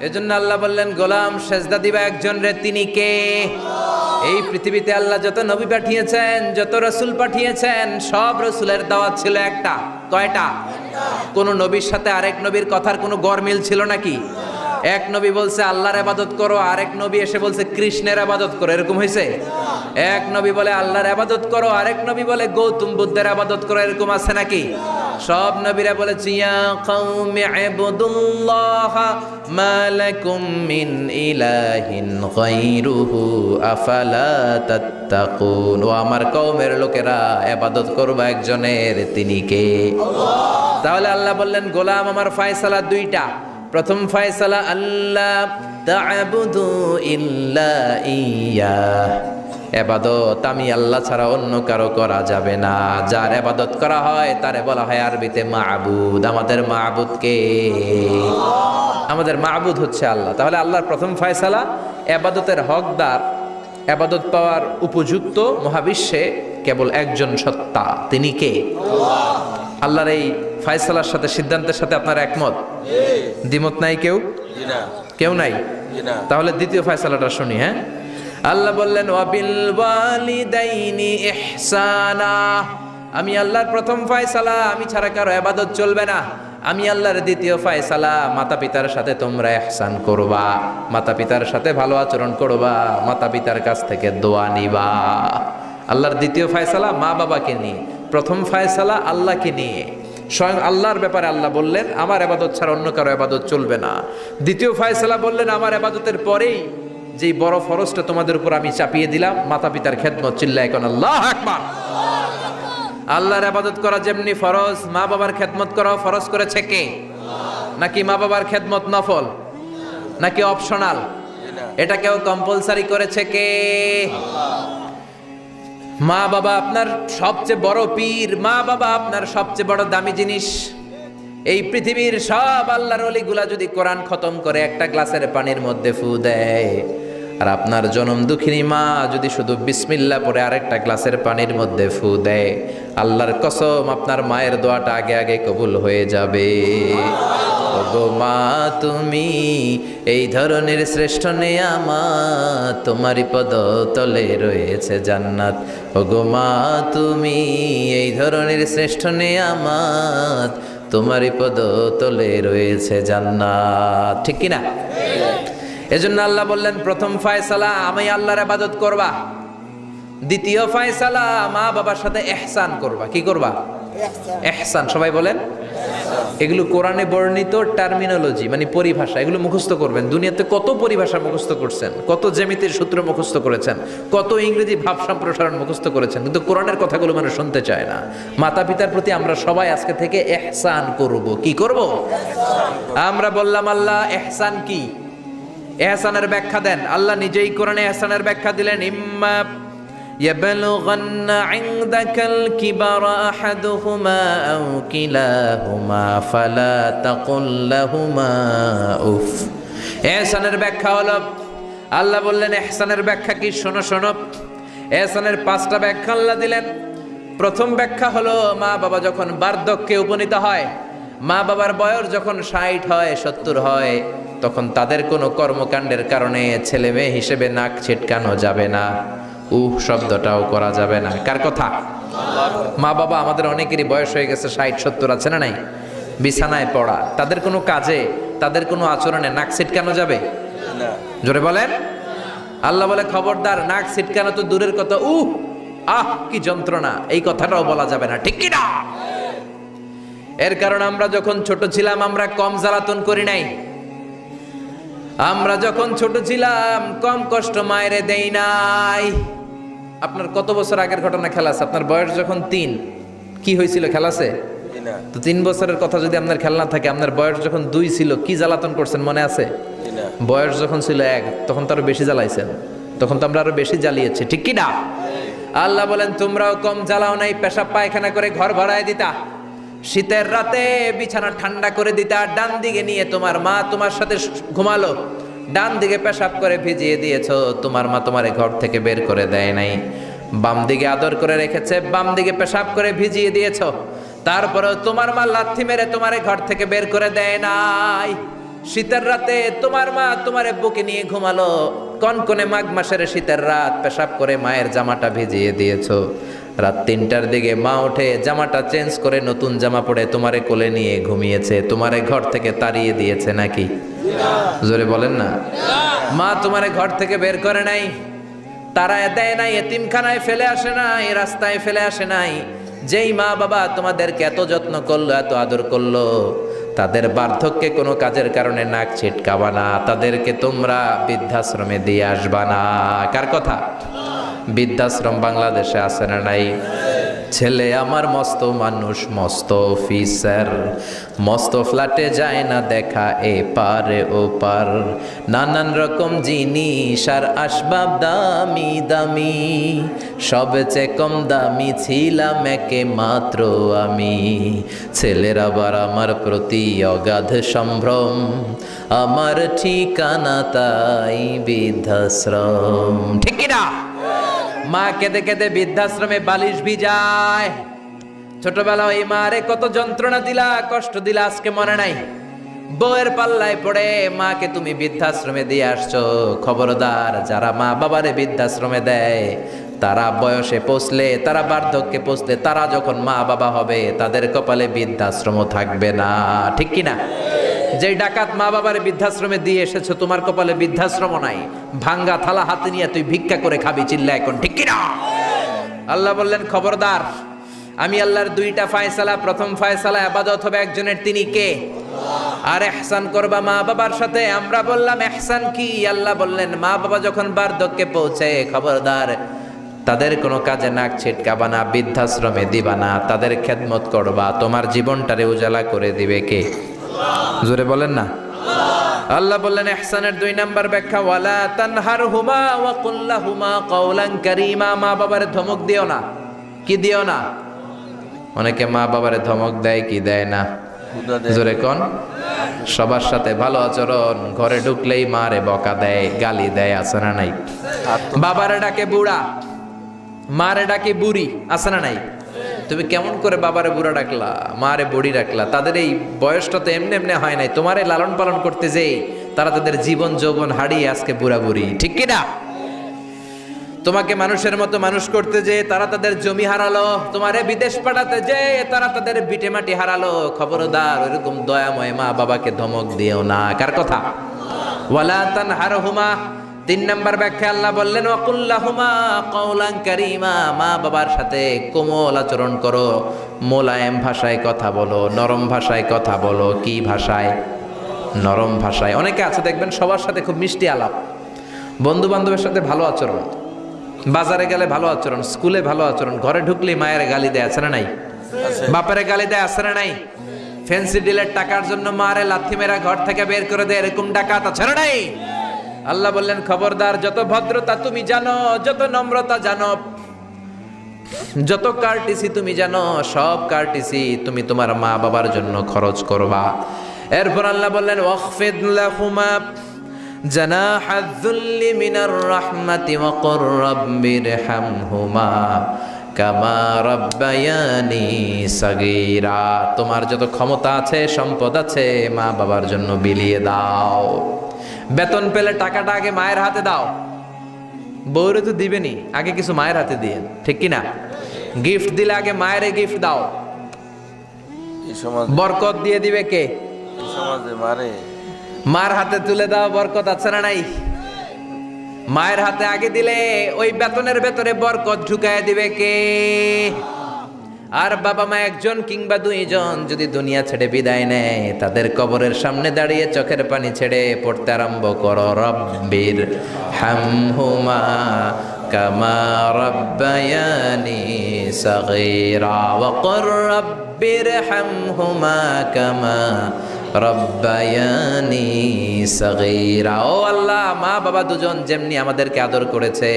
এজন্য আল্লাহ বললেন গোলাম সেজদা দিবা একজন রে, তিনি কে? এই পৃথিবীতে আল্লাহ যত নবী পাঠিয়েছেন, যত রাসূল পাঠিয়েছেন, সব রাসূলের দাওয়াত ছিল একটা। কয়টা? কোন নবীর সাথে আরেক নবীর কথার কোনো গরমিল ছিল নাকি? এক নবী বলছে আল্লাহর ইবাদত করো, আরেক নবী এসে বলছে কৃষ্ণের ইবাদত করো। এরকম হয়েছে? এক নবী বলে আল্লাহর ইবাদত করো, আরেক নবী বলে গৌতম বুদ্ধের ইবাদত করো। এরকম আছে নাকি? সব নবীরা বলেছে ইয়া কওমি ইবুদুল্লাহ মা লাকুম মিন ইলাহিন গায়রুহু আফালা তাত্তাকুন, ও আমার কওমের লোকেরা ইবাদত করবা একজনের, তিনি কে? আল্লাহ। তাহলে আল্লাহ বললেন গোলাম আমার ফয়সালা দুইটা। প্রথম ফয়সালা আল্লাহ তা'বুদু ইল্লা ইয়া, ইবাদত আমি আল্লাহ ছাড়া অন্য কারো করা যাবে না। যার ইবাদত করা হয় তারে বলা হয় আরবিতে মাবুদ। আমাদের মাবুদ কে? আমাদের মাবুদ হচ্ছে আল্লাহ। তাহলে আল্লাহর প্রথম ফয়সালা, ইবাদতের হকদার, ইবাদত পাওয়ার উপযুক্ত মহাবিশ্বে কেবল একজন সত্তা, তিনি কে? আল্লাহ। আল্লাহর এই ফয়সালার সাথে, সিদ্ধান্তের সাথে আপনার একমত? দ্বিমত নাই কেউ? কেউ নাই? তাহলে দ্বিতীয় ফয়সালাটা শুনি। হ্যাঁ, আল্লাহ বললেন ওয়াবিল ওয়ালিদাইনি ইহসানা, আমি আল্লাহর প্রথম ফয়সালা, আমি ছাড়া কারো ইবাদত চলবে না। আমি আল্লাহর দ্বিতীয় ফয়সালা, মাতা পিতার সাথে তোমরা ইহসান করবা, মাতা পিতার সাথে ভালো আচরণ করবা, মাতা পিতার কাছ থেকে দোয়া নিবা। আল্লাহর দ্বিতীয় ফয়সালা মা বাবাকে নিয়ে, প্রথম ফয়সালা আল্লাহকে নিয়ে। স্বয়ং আল্লাহর ব্যাপারে আল্লাহ বললেন আমার ইবাদত ছাড়া অন্য কারো ইবাদত চলবে না। দ্বিতীয় ফয়সালা বললেন আমার ইবাদতের পরেই যেই বড় ফরজটা তোমাদের উপর আমি চাপিয়ে দিলাম, মাতা পিতার খেদমত। চিল্লায় এখন আল্লাহু আকবার। আল্লাহর ইবাদত করা যেমনি ফরজ, মা বাবার খেদমত করাও ফরজ করেছে কে? নাকি মা বাবার খেদমত নফল, নাকি অপশনাল? এটা কেউ কম্পালসারি করেছে কে? মা বাবা আপনার সবচেয়ে বড় পীর, মা বাবা আপনার সবচেয়ে বড় দামি জিনিস। এই পৃথিবীর সব আল্লাহর ওলিগুলা যদি কোরআন খতম করে একটা গ্লাসের পানির মধ্যে ফু দেয়, আর আপনার জনম দুঃখিনী মা যদি শুধু বিসমিল্লাহ পরে আরেকটা গ্লাসের পানির মধ্যে ফু দেয়, আল্লাহর কসম আপনার মায়ের দোয়াটা আগে আগে কবুল হয়ে যাবে। ওগো মা তুমি এই ধরনের শ্রেষ্ঠ নেয়ামত, তোমারই পদতলে রয়েছে জান্নাত। ওগো মা তুমি এই ধরনের শ্রেষ্ঠ নেয়ামত, তোমারই পদতলে রয়েছে জান্নাত। ঠিক কিনা? এজন্য আল্লাহ বললেন প্রথম ফয়সালা আমি আল্লাহর ইবাদত করবা, দ্বিতীয় ফয়সালা মা বাবার সাথে ইহসান করবা। কি করবা? ইহসান। সবাই বলেন। এগুলো কোরআনে বর্ণিত টার্মিনোলজি, মানে পরিভাষা, এগুলো মুখস্থ করবেন। দুনিয়াতে কত পরিভাষা মুখস্থ করছেন, কত জ্যামিতির সূত্র মুখস্থ করেছেন, কত ইংরেজি ভাব সম্প্রসারণ মুখস্থ করেছেন, কিন্তু কোরআনের কথাগুলো মানুষ শুনতে চায় না। মাতা পিতার প্রতি আমরা সবাই আজকে থেকে ইহসান করব। কি করব? আমরা বললাম আল্লাহ ইহসান কি? ইহসানের ব্যাখ্যা দেন। আল্লাহ নিজেই কোরআনে ইহসানের ব্যাখ্যা দিলেন, ইম্মা ইয়াবলুগান্না ইনদাকাল কিবারা আহাদুহুমা আও কিলাহুমা ফালা তাকুল লাহুমা উফ। ইহসানের ব্যাখ্যা হলো, আল্লাহ বললেন ইহসানের ব্যাখ্যা কি? শোনো শোনো। ইহসানের 5টা ব্যাখ্যা আল্লাহ দিলেন। প্রথম ব্যাখ্যা হলো, মা বাবা যখন বার্ধক্যে উপনীত হয়, মা বাবার বয়স যখন 60 হয় 70 হয়, তখন তাদের কোনো কর্মকাণ্ডের কারণে ছেলে মেয়ে হিসেবে নাক ছিটকানো যাবে না, শব্দটাও করা যাবে না। কার কথা? মা বাবা আমাদের অনেকেরই বয়স হয়ে গেছে 60-70, আছে না নাই? বিছানায় পড়া, তাদের কোনো কাজে, তাদের কোনো আচরণে নাক ছিটকানো যাবে না। জোরে বলেন। আল্লাহ বলে খবরদার, নাক ছিটকানো তো দূরের কথা, কি যন্ত্রণা, এই কথাটাও বলা যাবে না। ঠিক কি না? এর কারণ আমরা যখন ছোট ছিলাম আমরা কম জ্বালাতন করি নাই। আমরা যখন ছোট ছিলাম কম কষ্ট মায়েরে দেই নাই। আপনার কত বছর আগের ঘটনা খেলা আছে? আপনার বয়স যখন 3, কি হয়েছিল? খেলা আছে তো? 3 বছরের কথা যদি আপনার খেলা না থাকে, আপনার বয়স যখন 2 ছিল কি জ্বালাতন করছেন মনে আছে? বয়স যখন ছিল 1 তখন তো আরো বেশি জ্বালাইছেন, তখন তো আমরা আরো বেশি জ্বালিয়েছি। ঠিক কি না? আল্লাহ বলেন তোমরাও কম জ্বালাও নাই, পেশাব পায়খানা করে ঘর ভরায় দিতা, শীতের রাতে বিছানা ঠান্ডা করে দিতা, ডান দিকে নিয়ে তোমার মা তোমার সাথে ঘুমালো, ডান দিকে পেশাব করে ভিজিয়ে দিয়েছো, তোমার মা তোমারে ঘর থেকে বের করে দেয় নাই। বাম দিকে আদর করে রেখেছে, বাম দিকে পেশাব করে ভিজিয়ে দিয়েছো, তারপরেও তোমার মা লাথি মেরে তোমারে ঘর থেকে বের করে দেয় নাই। শীতের রাতে তোমার মা তোমারে বুকে নিয়ে ঘুমালো, কনকনে মাঘ মাসের শীতের রাত, পেশাব করে মায়ের জামাটা ভিজিয়ে দিয়েছো। রাত 3টার দিকে মা উঠে জামাটা চেঞ্জ করে নতুন জামা পরে তোমারে কোলে নিয়ে ঘুমিয়েছে, তোমারে ঘর থেকে তাড়িয়ে দিয়েছে নাকি? জোরে বলেন না। মা তোমারে ঘর থেকে বের করে নাই, তাড়ায় দেয় নাই, এতিমখানায় ফেলে আসে নাই, রাস্তায় ফেলে আসে নাই। যেই মা বাবা তোমাদেরকে এত যত্ন করলো, এত আদর করলো, তাদের বার্ধক্যে কোনো কাজের কারণে নাক ছিটকাবা না, তাদেরকে তোমরা বৃদ্ধাশ্রমে দিয়ে আসবা না। কার কথা? বৃদ্ধাশ্রম বাংলাদেশে আছে না নাই? ছেলে আমার মস্ত মানুষ, মস্ত অফিসার, মস্ত ফ্ল্যাটে যায় না দেখা এ পারে ও পার, নানান রকম জিনিস আর আসবাব দামি দামি, সবচেয়ে কম দামি ছিলাম একে মাত্র আমি। ছেলের আবার আমার প্রতি অগাধ সম্ভ্রম, আমার ঠিকানা তাই বৃদ্ধাশ্রম। ঠিক না? মা কেঁদে কেঁদে বৃদ্ধাশ্রমে বালিশ ভিজায়। ছোটবেলা ওই মারে কত যন্ত্রণা দিলা, কষ্ট দিলা, আজকে মনে নাই? বউয়ের পাল্লায় পড়ে মাকে তুমি বৃদ্ধাশ্রমে দিয়ে আসছো। খবরদার, যারা মা বাবারে বৃদ্ধাশ্রমে দেয় তারা বয়সে পৌঁছলে, তারা বার্ধক্যে পৌঁছলে, তারা যখন মা বাবা হবে তাদের কপালে বৃদ্ধাশ্রম থাকবে না। ঠিক কিনা? যে ডাকাত মা বাবার বৃদ্ধাশ্রমে দিয়ে এসেছো, তোমার কপালে বৃদ্ধাশ্রম নাই। ভাঙ্গা থালা হাতে নিয়ে তুই ভিক্ষা করে খাবি, চিল্লা এখন। ঠিক কিনা? আল্লাহ বললেন খবরদার, আমি আল্লাহর 2টা ফয়সালা। প্রথম ফয়সালা ইবাদত হবে একজনের, তিনি কে? আর ইহসান করবা মা বাবার সাথে। আমরা বললাম ইহসান কি? আল্লাহ বললেন মা বাবা যখন বার্ধক্যে পৌঁছে, খবরদার তাদের কোনো কাজে নাক ছিটকাবা না, বৃদ্ধাশ্রমে দিবা না, তাদের খেদমত করবা। তোমার জীবনটারে উজালা করে দিবে কে? জোরে বলেন না। আল্লাহ বললেন ইহসানের 2 নাম্বার ব্যাখ্যা, ওয়ালা তানহারহুমা ওয়া কুল লাহুমা কাওলান কারীমা। মা বাবারে ধমক দিও না। কি দিও না? অনেকে মা বাবারে ধমক দেয়, কি দেয় না? জোরে কোন? সবার সাথে ভালো আচরণ, ঘরে ঢুকলেই মারে বকা দেয়, গালি দেয়, আছে না নাই? বাবারে ডাকে বুড়া, মারে ডাকে বুড়ি, আছে না নাই? তুমি কেমন করে বাবারে বুড়া ডাকলা, মারে বুড়ি ডাকলা? তাদের এই বয়সটা তো এমনি এমনি হয় নাই। তোমারে লালন পালন করতে যেই তারা তাদের জীবন যৌবন হারিয়ে আজকে বুড়া বুড়ি, ঠিক কি না? তোমাকে মানুষের মতো মানুষ করতে যে তারা তাদের জমি হারালো, তোমারে বিদেশ পাঠাতে যে তারা তাদের ভিটে মাটি হারালো। খবরদার ওইরকম দয়াময় মা বাবাকে ধমক দিও না। কার কথা? ওয়ালা তানহারহুমা। 3 নাম্বার ব্যাখ্যা আল্লাহ বললেন ওয়াকুল লাহুমা কাওলান কারীমা। মা বাবার সাথে কোমল আচরণ করো, মোলায়েম ভাষায় কথা বলো, নরম ভাষায় কথা বলো। কি ভাষায়? নরম ভাষায়। অনেকে আছে দেখবেন সবার সাথে খুব মিষ্টি আলাপ, বন্ধু বান্ধবের সাথে ভালো আচরণ, বাজারে গেলে ভালো আচরণ, স্কুলে ভালো আচরণ, ঘরে ঢুকলেই মায়ের গালি দেয়, আছে না নাই? বাপের গালি দেয়, আছে না নাই? ফ্যান্সি ডিলের টাকার জন্য মারে লাথি মেরা ঘর থেকে বের করে দেয়, এরকম ডাকাত আছে না নাই? আল্লাহ বললেন খবরদার, যত ভদ্রতা তুমি জানো, যত নম্রতা জানো, যত কার্টিসি তুমি জানো, সব কার্টিসি তুমি তোমার মা বাবার জন্য খরচ করবা। এরপর আল্লাহ বললেন ওয়াখফিদ লাহুমা জানাহায যুল্লি মিনার রাহমাতি ওয়া কুর রাব্বিরহামহুমা কামা রাব্বায়ানি সাগীরা। তোমার যত ক্ষমতা আছে, সম্পদ আছে, মা বাবার জন্য বিলিয়ে দাও। বেতন পেলে টাকাটা আগে মায়ের হাতে দাও। বউরে তো দিবেনি, আগে কিছু মায়ের হাতে দিয়ে, ঠিক কি না? গিফট দিলে আগে মায়ের গিফট দাও। বরকত দিয়ে দিবে কে? মার হাতে তুলে দাও, বরকত আছে না নাই? মায়ের হাতে আগে দিলে ওই বেতনের ভেতরে বরকত ঢুকায় দিবে কে? আর বাবা মা একজন কিংবা 2 জন যদি দুনিয়া ছেড়ে বিদায় নেয়, তাদের কবরের সামনে দাঁড়িয়ে চোখের পানি ছেড়ে পড়তে আরম্ভ করো রব্বির হামহুমা কামা রাব্বায়ানি সাগীরা ওয়া কুর রাব্বির হামহুমা কামা রব্বায়ানি সাগীরা। ও আল্লাহ, মা বাবা দুজন যেমনি আমাদেরকে আদর করেছে,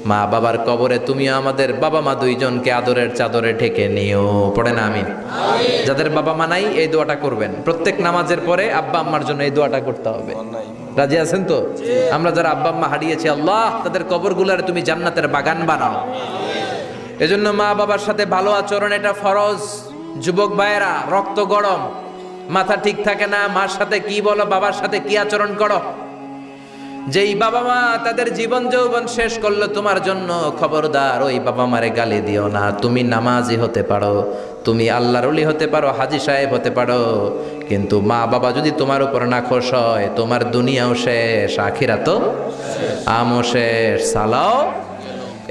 মা বাবার কবরে তুমিও আমাদের বাবা মা 2 জনকে আদরের চাদরে ঢেকে নিও। পড়ে না আমিন? যাদের বাবা মা নাই এই দোয়াটা করবেন। প্রত্যেক নামাজের পরে আব্বা আম্মার জন্য এই দোয়াটা করতে হবে। রাজি আছেন তো? আমরা যারা আব্বা আম্মা হারিয়েছি, আল্লাহ তাদের কবরগুলোরে তুমি জান্নাতের বাগান বানাও। এজন্য মা বাবার সাথে ভালো আচরণ এটা ফরজ। যুবক ভাইয়েরা, রক্ত গরম, মাথা ঠিক থাকে না, মার সাথে কি বলো, বাবার সাথে কি আচরণ করো। যেই বাবা মা তাদের জীবন যৌবন শেষ করলো তোমার জন্য, খবরদার ওই বাবা মারে গালি দিও না। তুমি নামাজি হতে পারো, তুমি আল্লাহর ওলি হতে পারো, হাজী সাহেব হতে পারো, কিন্তু মা বাবা যদি তোমার উপর নাখোশ হয়, তোমার দুনিয়াও শেষ, আখিরাতও আমও শেষ। সালাও।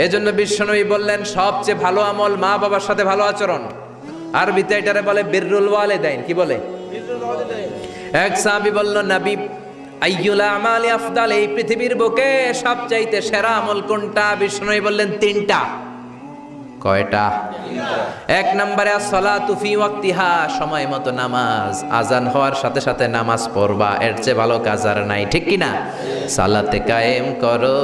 এজন্য বিশ্বনবী বললেন সবচেয়ে ভালো আমল মা বাবার সাথে ভালো আচরণ। আরবিতে এটারে বলে বিররুল ওয়ালিদাইন। কি বলে? এক সাহাবী বলল, নবী আইয়ুল আমালি আফদাল, এই পৃথিবীর বুকে সবচাইতে সেরা আমল কোনটা? বিষ্ণু বললেন 3টা। কয়টা? 1 নম্বরে আসসালাতু ফি ওয়াক্তিহা, সময় মতো নামাজ, আজান হওয়ার সাথে সাথে নামাজ পড়বা, এর চেয়ে ভালো কাজ আর নাই, ঠিক কি না? সালাতে কায়েম করো,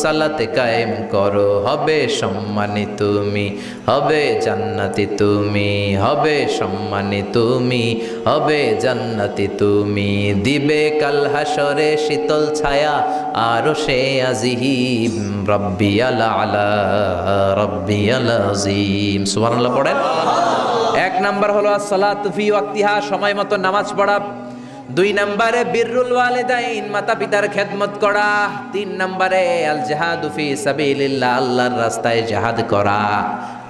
সালাতে কায়েম করো, হবে সম্মানী তুমি, হবে জান্নাতি তুমি, হবে সম্মানী তুমি, হবে জান্নাতি তুমি, দিবে কাল হাসরে শীতল ছায়া আরশে আজিম, রব্বিয়াল আলা রব্বিয়াল আজিম। সুবহানাল্লাহ পড়েন। 1 নাম্বার হলো আসসালাতু ফি ওয়াক্তিহা, সময় মতো নামাজ পড়া। 2 নম্বরে বিররুল ওয়ালিদাইন, মাতা পিতার খেদমত করা। 3 নম্বরে আল জিহাদু ফি সাবিলিল্লাহ, আল্লাহর রাস্তায় জিহাদ করা।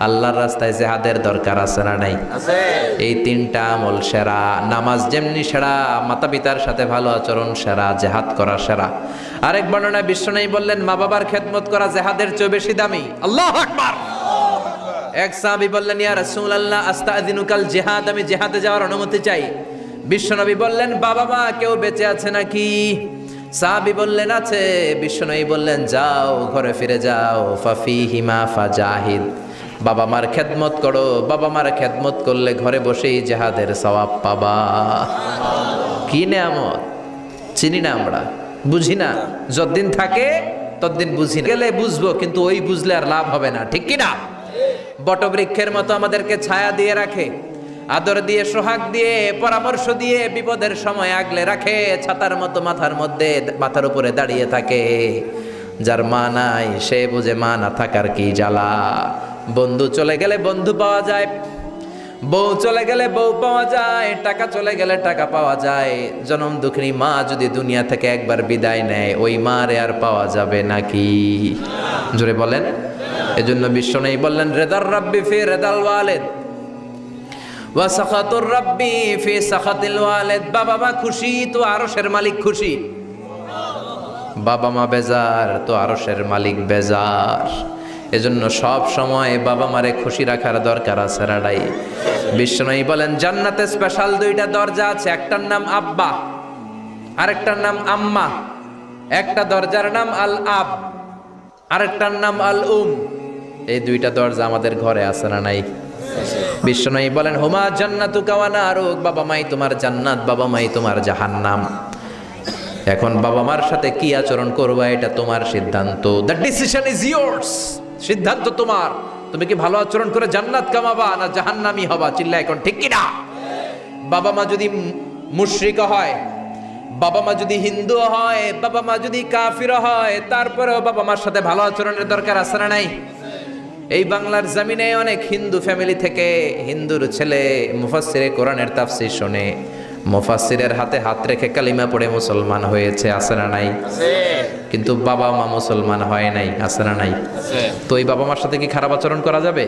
আল্লাহর রাস্তায় জিহাদের দরকার আছে না নাই? আছে। এই 3টা আমল সেরা। নামাজ যেমনি সেরা, মাতা পিতার সাথে ভালো আচরণ সেরা, জিহাদ করা সেরা। আরেক বর্ণনায় বিশ্বনবী বললেন মা বাবার খেদমত করা জিহাদের চেয়ে বেশি দামি। আল্লাহু আকবার। এক সাহাবী বললেন ইয়া রাসূলুল্লাহ আস্তাযিনুকাল জিহাদ, আমি জিহাদে যাওয়ার অনুমতি চাই। বিশ্বনবী বললেন বাবা মা কেউ বেঁচে আছে নাকি? সাহাবী বললেন আছে। বিশ্বনবী বললেন যাও ঘরে ফিরে যাও, ফাফিহিমা ফাজাহিদ, বাবা মার খেদমত করো, বাবা মার খেদমত করলে ঘরে বসেই জিহাদের সওয়াব পাবা। কি নেয়ামত, চিনি না আমরা, বুঝি না, যতদিন থাকে ততদিন বুঝি না, গেলে বুঝবো, কিন্তু ওই বুঝলে আর লাভ হবে না, ঠিক কি না? বটবৃক্ষের মতো আমাদেরকে ছায়া দিয়ে রাখে, আদর দিয়ে, সোহাগ দিয়ে, পরামর্শ দিয়ে, বিপদের সময় আগলে রাখে, ছাতার মতো মাথার মধ্যে, মাথার উপরে দাঁড়িয়ে থাকে। যার মা নাই সে বুঝে মা না থাকার কি জ্বালা। বন্ধু চলে গেলে বন্ধু পাওয়া যায়, বউ চলে গেলে বউ পাওয়া যায়, টাকা চলে গেলে টাকা পাওয়া যায়। জনম দুঃখিনী মা যদি দুনিয়া থেকে একবার বিদায় নেয়, ওই মারে আর পাওয়া যাবে নাকি? জোরে বলেন। এজন্য বিশ্বনবী বললেন রেদার রাব্বি ফি রেদাল ওয়ালিদ ওয়া সাখাতুর রাব্বি ফি সাখাতিল ওয়ালিদ। বাবা মা খুশি তো আরশের মালিক খুশি, বাবা মা বেজার তো আরশের মালিক বেজার। এজন্য সব সময় বাবা মারে খুশি রাখার দরকার আছে রাডাই। বিশ্বনবী বলেন জান্নাতে স্পেশাল দুইটা দরজা আছে, একটার নাম আব্বা, আরেকটার নাম আম্মা। একটা দরজার নাম আল আব, আরেকটার নাম আল উম। এই দুইটা দরজা আমাদের ঘরে আছে না নাই? বিশ্বনবী বলেন হুমা জান্নাতুকা ওয়া নারুক, বাবা মাই তোমার জান্নাত, বাবা মাই তোমার জাহান্নাম। এখন বাবা মার সাথে কি আচরণ করবা এটা তোমার সিদ্ধান্ত, দ্য ডিসিশন ইজ ইয়ার্স। সিদ্ধান্ত তোমার, তুমি কি ভালো আচরণ করে জান্নাত কামাবা না জাহান্নামী হবা? চিল্লা এখন ঠিক কি না? বাবা মা যদি মুশরিক হয়, বাবা মা যদি হিন্দু হয়, বাবা মা যদি কাফির হয়, তারপরেও বাবা মার সাথে ভালো আচরণের দরকার আছে না নাই? এই বাংলার জমিনে অনেক হিন্দু ফ্যামিলি থেকে হিন্দুর ছেলে মুফাসসিরে কোরআনের তাফসীর শুনে মুফাসসিরের হাতে হাত রেখে কালিমা পড়ে মুসলমান হয়েছে, আছে না নাই? কিন্তু বাবা মা মুসলমান হয় নাই, আছে না নাই? তো ওই বাবা মার সাথে কি খারাপ আচরণ করা যাবে?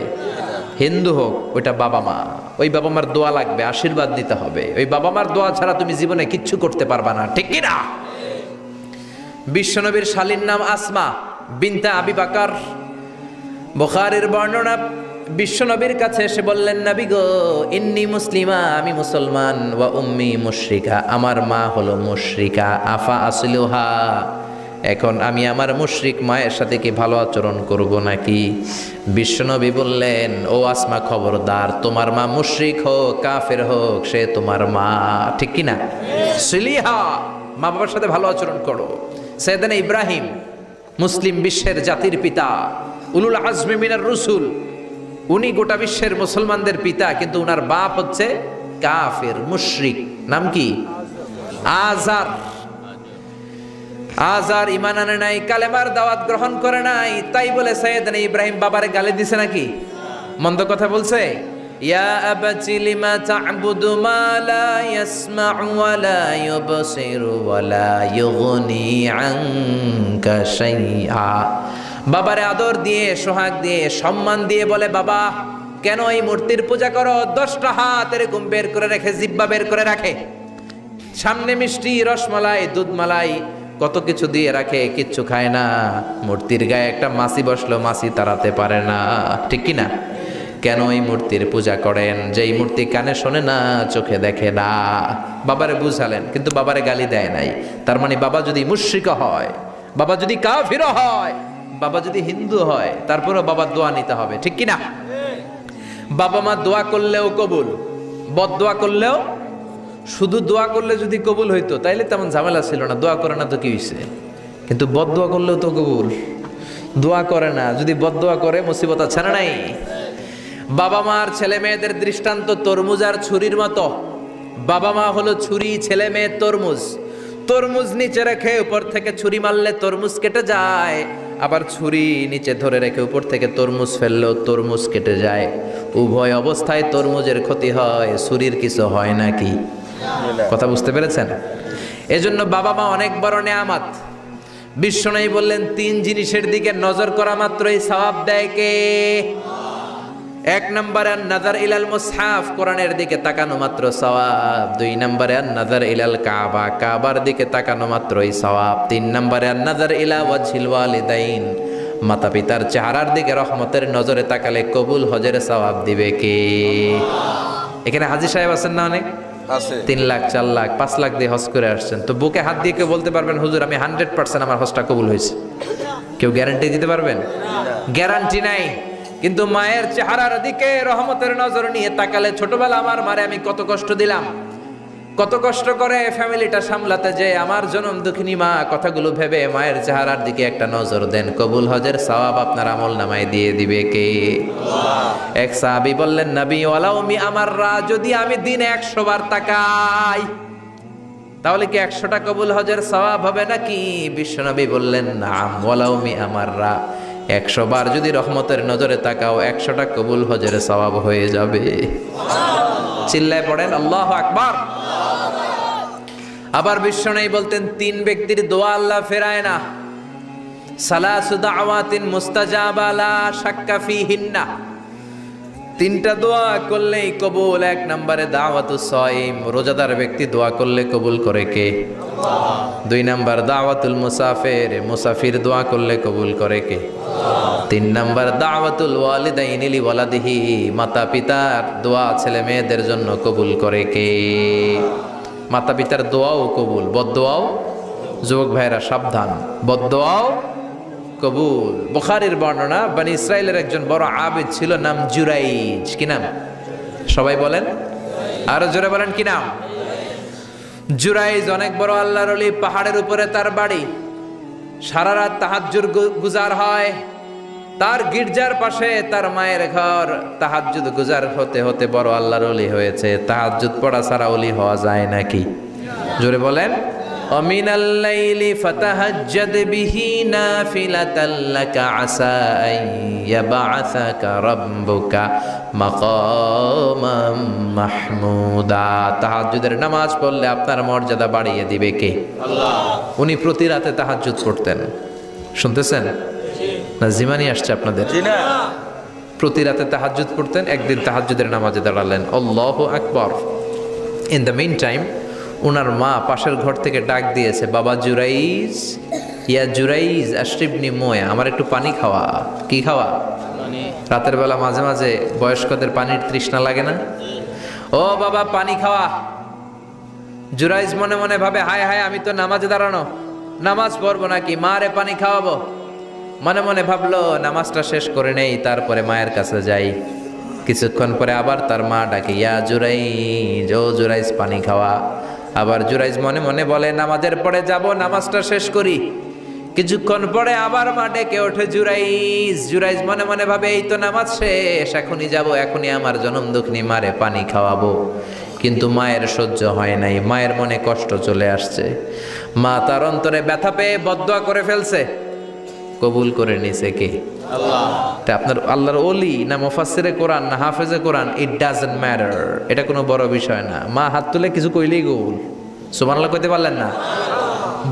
হিন্দু হোক, ওইটা বাবা মা, ওই বাবা মার দোয়া লাগবে, আশীর্বাদ দিতে হবে। ওই বাবা মার দোয়া ছাড়া তুমি জীবনে কিচ্ছু করতে পারবা না, ঠিক কি না? বিশ্বনবীর শালীর নাম আসমা বিনতে আবি বকর। বুখারীর বর্ণনা, বিশ্বনবীর কাছে এসে বললেন নবী গো ইন্নী মুসলিমা, আমি মুসলমান, ওয়া উম্মি মুশরিকা, আমার মা হলো মুশরিকা, আফা আসলুহা, এখন আমি আমার মুশরিক মায়ের সাথে কি ভালো আচরণ করব নাকি? বিশ্বনবী বললেন ও আসমা খবরদার, তোমার মা মুশরিক হোক কাফের হোক সে তোমার মা, ঠিক কি না? সিলিহা, মা বাবার সাথে ভালো আচরণ করো। সাইয়েদনা ইব্রাহিম মুসলিম বিশ্বের জাতির পিতা, উলুল আজমি মিনার রসুল, উনি গোটা বিশ্বের মুসলমানদের পিতা, কিন্তু উনার বাপ হচ্ছে কাফের মুশরিক। নাম কি? আজার। আজার ঈমান আনে নাই, কালেমার দাওয়াত গ্রহণ করে নাই, তাই বলে সাইয়েদনা ইব্রাহিম বাবারে গালি দিছে নাকি? মন্দ কথা বলছে? ইয়া আবাতি লিমা তা'বুদু মা লা ইয়াসমা'ু ওয়া লা ইউবসিরু ওয়া লা ইউগনি আনকা শাইআ। বাবারে আদর দিয়ে, সোহাগ দিয়ে, সম্মান দিয়ে বলে বাবা কেন এই মূর্তির পূজা করো? 10টা হাত এরকম বের করে রেখে, জিহ্বা বের করে রাখে, সামনে মিষ্টি, রসমালাই, দুধমালাই, কত কিছু দিয়ে রাখে, কিচ্ছু খায় না। মূর্তির গায়ে একটা মাছি বসলো, মাছি তাড়াতে পারে না, ঠিক কি না? কেন এই মূর্তির পূজা করেন? যেই মূর্তি কানে শোনে না, চোখে দেখে না। বাবারে বুঝালেন, কিন্তু বাবারে গালি দেয় নাই। তার মানে বাবা যদি মুশরিক হয়, বাবা যদি কাফির হয়, বাবা যদি হিন্দু হয়, তারপরেও বাবার দোয়া নিতে হবে, ঠিক কি না? বাবা মা দোয়া করলেও কবুল, বদদোয়া করলেও। শুধু দোয়া করলে যদি কবুল হইতো তাইলে তেমন ঝামেলা ছিল না, দোয়া করে না তো কি হইছে? কিন্তু বদদোয়া করলেও তো কবুল। দোয়া করে না, যদি বদদোয়া করে মুসিবত আছে না নাই? বাবা মার ছেলে মেয়েদের দৃষ্টান্ত তরমুজ আর ছুরির মতো। বাবা মা হলো ছুরি, ছেলে মেয়ে তরমুজ। তরমুজ নিচে রেখে উপর থেকে ছুরি মারলে তরমুজ কেটে যায়, আবার ছুরি নিচে ধরে রেখে উপর থেকে তরমুজ ফেললেও তরমুজ কেটে যায়। উভয় অবস্থায় তরমুজের ক্ষতি হয়, ছুরির কিছু হয় নাকি? কথা বুঝতে পেরেছেন? এজন্য বাবা মা অনেক বড় নেয়ামত। বিশ্বনবী বললেন 3 জিনিসের দিকে নজর করা মাত্রই সওয়াব দেয় কে? 1 নম্বরে নাজার ইলাল মুসহাফ, কোরআনের দিকে তাকানো মাত্র সওয়াব। 2 নম্বরে নাজার ইলাল কাবা, কাবার দিকে তাকানো মাত্রই সওয়াব। 3 নম্বরে নাজার ইলা ওয়াজহিল ওয়ালিদাইন, মাতা পিতার চেহারার দিকে রহমতের নজরে তাকালে কবুল হজের সওয়াব দিবে কে? এখানে হাজী সাহেব আছেন না অনেক? আছে 3 লাখ 4 লাখ 5 লাখ দিয়ে হজ করে আসছেন, তো বুকে হাত দিয়ে কেউ বলতে পারবেন হুজুর আমি 100% আমার হজটা কবুল হয়েছে? কেউ গ্যারান্টি দিতে পারবেন? গ্যারান্টি নাই। কিন্তু মায়ের চেহারার দিকে রহমতের নজর নিয়ে তাকালে, ছোটবেলা আমার মারে আমি কত কষ্ট দিলাম, কত কষ্ট করে ফ্যামিলিটা সামলাতে, যে আমার জনম দুঃখিনী মা, কথাগুলো ভেবে মায়ের চেহারার দিকে একটা নজর দেন, কবুল হজের সওয়াব আপনার আমল নামায় দিয়ে দিবে কে? এক সাহাবী বললেন, নবী ওয়ালাউমি আমাররা, যদি আমি দিনে 100 বার তাকাই তাহলে কি 100টা কবুল হজের সওয়াব হবে নাকি? বিশ্বনবী বললেন, নাম ওয়ালাউমি আমাররা, 100 বার যদি রহমতের নজরে তাকাও 100টা কবুল হজের সওয়াব হয়ে যাবে। চিল্লায় পড়েন আল্লাহু আকবার। আবার বিশ্বনবী বলতেন, 3 ব্যক্তির দোয়া আল্লাহ ফেরায় না, সালাসু দাওয়াতিন মুস্তাজাবা লা শাক্কা ফিহিন্না, 3টা দোয়া করলেই কবুল। 1 নম্বরে দাওয়াতুস সাইম, রোজাদার ব্যক্তি দোয়া করলে কবুল করে কে? আল্লাহ। 2 নম্বর দাওয়াতুল মুসাফির, মুসাফির দোয়া করলে কবুল করে কে? আল্লাহ। 3 নম্বর দাওয়াতুল ওয়ালিদাইনি লিওয়ালাদিহি, মাতা পিতার দোয়া ছেলে মেয়েদের জন্য কবুল করে কে? মাতা পিতার দোয়াও কবুল, বদদোয়াও, যুবক ভাইরা সাবধান, বদদোয়াও কবুল। বুখারীর বর্ণনা, বনি ইসরাইলের একজন বড় আবেদ ছিল, নাম জুরাইজ। কি নাম? সবাই বলেন, আরো জোরে বলেন, কি নাম? জুরাইজ অনেক বড় আল্লাহর ওলি, পাহাড়ের উপরে তার বাড়ি, সারা রাত তাহাজ্জুদ গুজার হয়। তার গির্জার পাশে তার মায়ের ঘর, তাহাজ্জুদ গুজার হতে হতে বড় আল্লাহর ওলি হয়েছে। তাহাজ্জুদ পড়া ছাড়া ওলি হওয়া যায় নাকি? জোরে বলেন। ওমিনাল লাইলি ফাতাহাজ্জাদ বিহি নাফিলাতাল লাকা আসা আন ইয়াবআসাকা রাব্বুকা মাকামাম মাহমুদা। তাহাজ্জুদের নামাজ পড়লে আপনার মর্যাদা বাড়িয়ে দিবে কে? আল্লাহ। উনি প্রতি রাতে তাহাজ্জুদ পড়তেন। শুনতেছেন না? জিমানি আসছে আপনাদের? জি না। প্রতি রাতে তাহাজ্জুদ পড়তেন। একদিন তাহাজ্জুদের নামাজে দাঁড়ালেন, আল্লাহু আকবার। ইন দ্য মিন টাইম ওনার মা পাশের ঘর থেকে ডাক দিয়েছে, বাবা জুরাইজ, ইয়া জুরাইজ আশরিবনি মোয়া, আমার একটু পানি খাওয়া। কি খাওয়া? রাতের বেলা মাঝে মাঝে বয়স্কদের পানির তৃষ্ণা লাগে না? ও বাবা পানি খাওয়া। জুরাইজ মনে মনে ভাবে, হায় হায়, আমি তো নামাজে দাঁড়ানো, নামাজ পড়বো নাকি, মারে পানি খাওয়াবো। মনে মনে ভাবলো নামাজটা শেষ করে নেই, তারপরে মায়ের কাছে যাই। কিছুক্ষণ পরে আবার তার মা ডাকে, ইয়া জুরাইজ, ও জুরাইজ পানি খাওয়া। আবার জুরাইজ মনে মনে বলে, নামাজের পরে যাব, নামাজটা শেষ করি। কিছুক্ষণ পরে আবার মা ডেকে ওঠে, জুরাইজ। জুরাইজ মনে মনে ভাবে, এই তো নামাজ শেষ, এখনই যাব, এখনই আমার জনম দুঃখিনী মারে পানি খাওয়াবো। কিন্তু মায়ের সহ্য হয় নাই, মায়ের মনে কষ্ট চলে আসছে। মা তার অন্তরে ব্যথা পেয়ে বদদোয়া করে ফেলছে। কবুল করে নিছে কে? আল্লাহ। তা আপনার আল্লাহর ওলি না মুফাসসিরে কোরআন না হাফেজে কোরআন, ইট ডাজন্ট ম্যাটার, এটা কোনো বড় বিষয় না। মা হাত তুলে কিছু কইলেই কবুল। সুবহানাল্লাহ কইতে পারলেন না?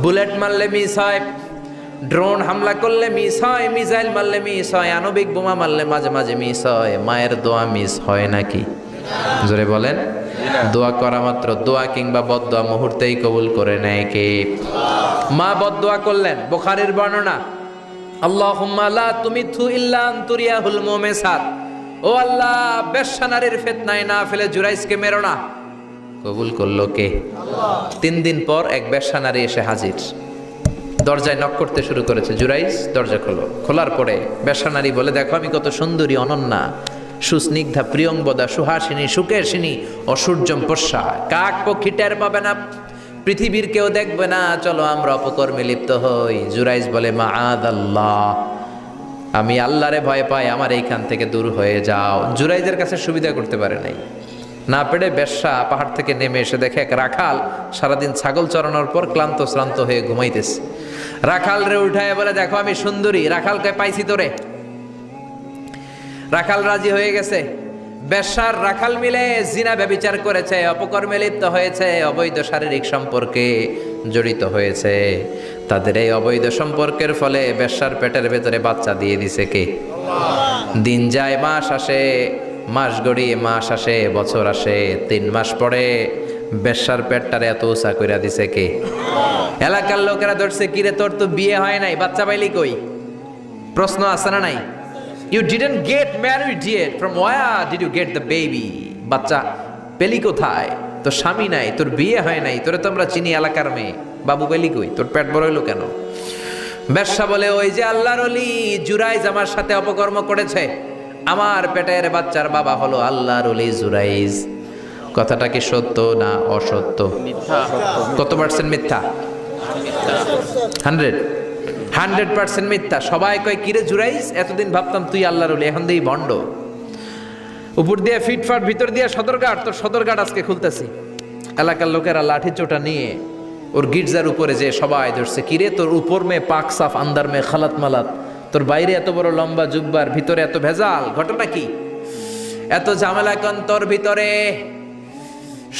বুলেট মারলে মিস হয়, ড্রোন হামলা করলে মিস হয়, মিসাইল মারলে মিস হয়, আণবিক বোমা মারলে মাঝে মাঝে মিস হয়। মায়ের দোয়া মিস হয় নাকি? জোরে বলেন। দোয়া করা মাত্র, দোয়া কিংবা বদদোয়া মুহূর্তেই কবুল করে নেয় কে? মা বদদোয়া করলেন। বুখারীর বর্ণনা, আল্লাহুম্মা লা তুমিথু ইল্লা আনতুরিয়াহুল মুমিসাত, ও আল্লাহ বেশ্যা নারীর ফিতনায় না ফেলে জুরাইজকে মেরো না। কবুল করলো কে? আল্লাহ। 3 দিন পর এক বেশ্যা নারী এসে হাজির, দরজায় নক করতে শুরু করেছে। জুরাইজ দরজা খোলো। খোলার পরে বেশ্যা নারী বলে, দেখো আমি কত সুন্দরী, অনন্যা, সুস্নিগ্ধা, প্রিয়ংবদা, সুহাসিনী, সুকেশিনী, অসূর্যম পশ্যা, কাক পক্ষী টের পাবে না, পৃথিবীর কেউ দেখবে না, চলো আমরা অপকর্মে লিপ্ত হই। জুরাইজ বলে, মাআদাল্লাহ, আমি আল্লাহরে ভয় পাই, আমার এইখান থেকে দূর হয়ে যাও। জুরাইজের কাছে সুবিধা করতে পারে নাই, না পেরে বেশ্যা পাহাড় থেকে নেমে এসে দেখে এক রাখাল সারাদিন ছাগল চরানোর পর ক্লান্ত শ্রান্ত হয়ে ঘুমাইতেছে। রাখাল রে উঠায় বলে, দেখো আমি সুন্দরী। রাখালকে পাইছি তোরে। রাখাল রাজি হয়ে গেছে। বেশ্যার রাখাল মিলে জিনা ব্যভিচার করেছে, অপকর্মে লিপ্ত হয়েছে, অবৈধ শারীরিক সম্পর্কে জড়িত হয়েছে। তাদের এই অবৈধ সম্পর্কের ফলে বেশ্যার পেটের ভেতরে বাচ্চা দিয়ে দিছে কে? দিন যায়, মাস আসে, মাস গড়িয়ে মাস আসে, বছর আসে, 3 মাস পরে বেশ্যার পেটটারে এত উঁচা কইরা দিছে কে? এলাকার লোকেরা ধরছে, কিরে তোর তো বিয়ে হয় নাই, বাচ্চা পাইলি কই? প্রশ্ন আছে না নাই? You didn't get married yet. From where did you get the baby? বাচ্চা পেলি কোথায়? তোর স্বামী নাই, তোর বিয়ে হয় নাই, তোরে তো আমরা চিনি এলাকার মেয়ে, বাবু বেলি কই, তোর পেট বড় হইলো কেন? বেশ্যা বলে, ওই যে আল্লাহর ওলি জুরাইজ আমার সাথে অপকর্ম করেছে, আমার পেটের বাচ্চার বাবা হলো আল্লাহর ওলি জুরাইজ। কথাটা কি সত্য না অসত্য? কত পার্সেন্ট মিথ্যা? 100% মিথ্যা। সবাই কয়, কিরে জুরাইজ, এতদিন ভাবতাম তুই আল্লাহর ওলি, এখন দিই ভণ্ড। উপর দিয়ে ফিটফাট, ভিতর দিয়ে সদরঘাট, তোর সদরঘাট আজকে খুলতেছি। এলাকার লোকেরা লাঠি চোটা নিয়ে ওর গির্জার উপরে যে সবাই ধরছে, কিরে তোর উপর মে পাক সাফ, আন্দার মে খালাত মালাত, তোর বাইরে এত বড় লম্বা জুব্বার, ভিতরে এত ভেজাল, ঘটনা কি? এত ঝামেলা কন তোর ভিতরে?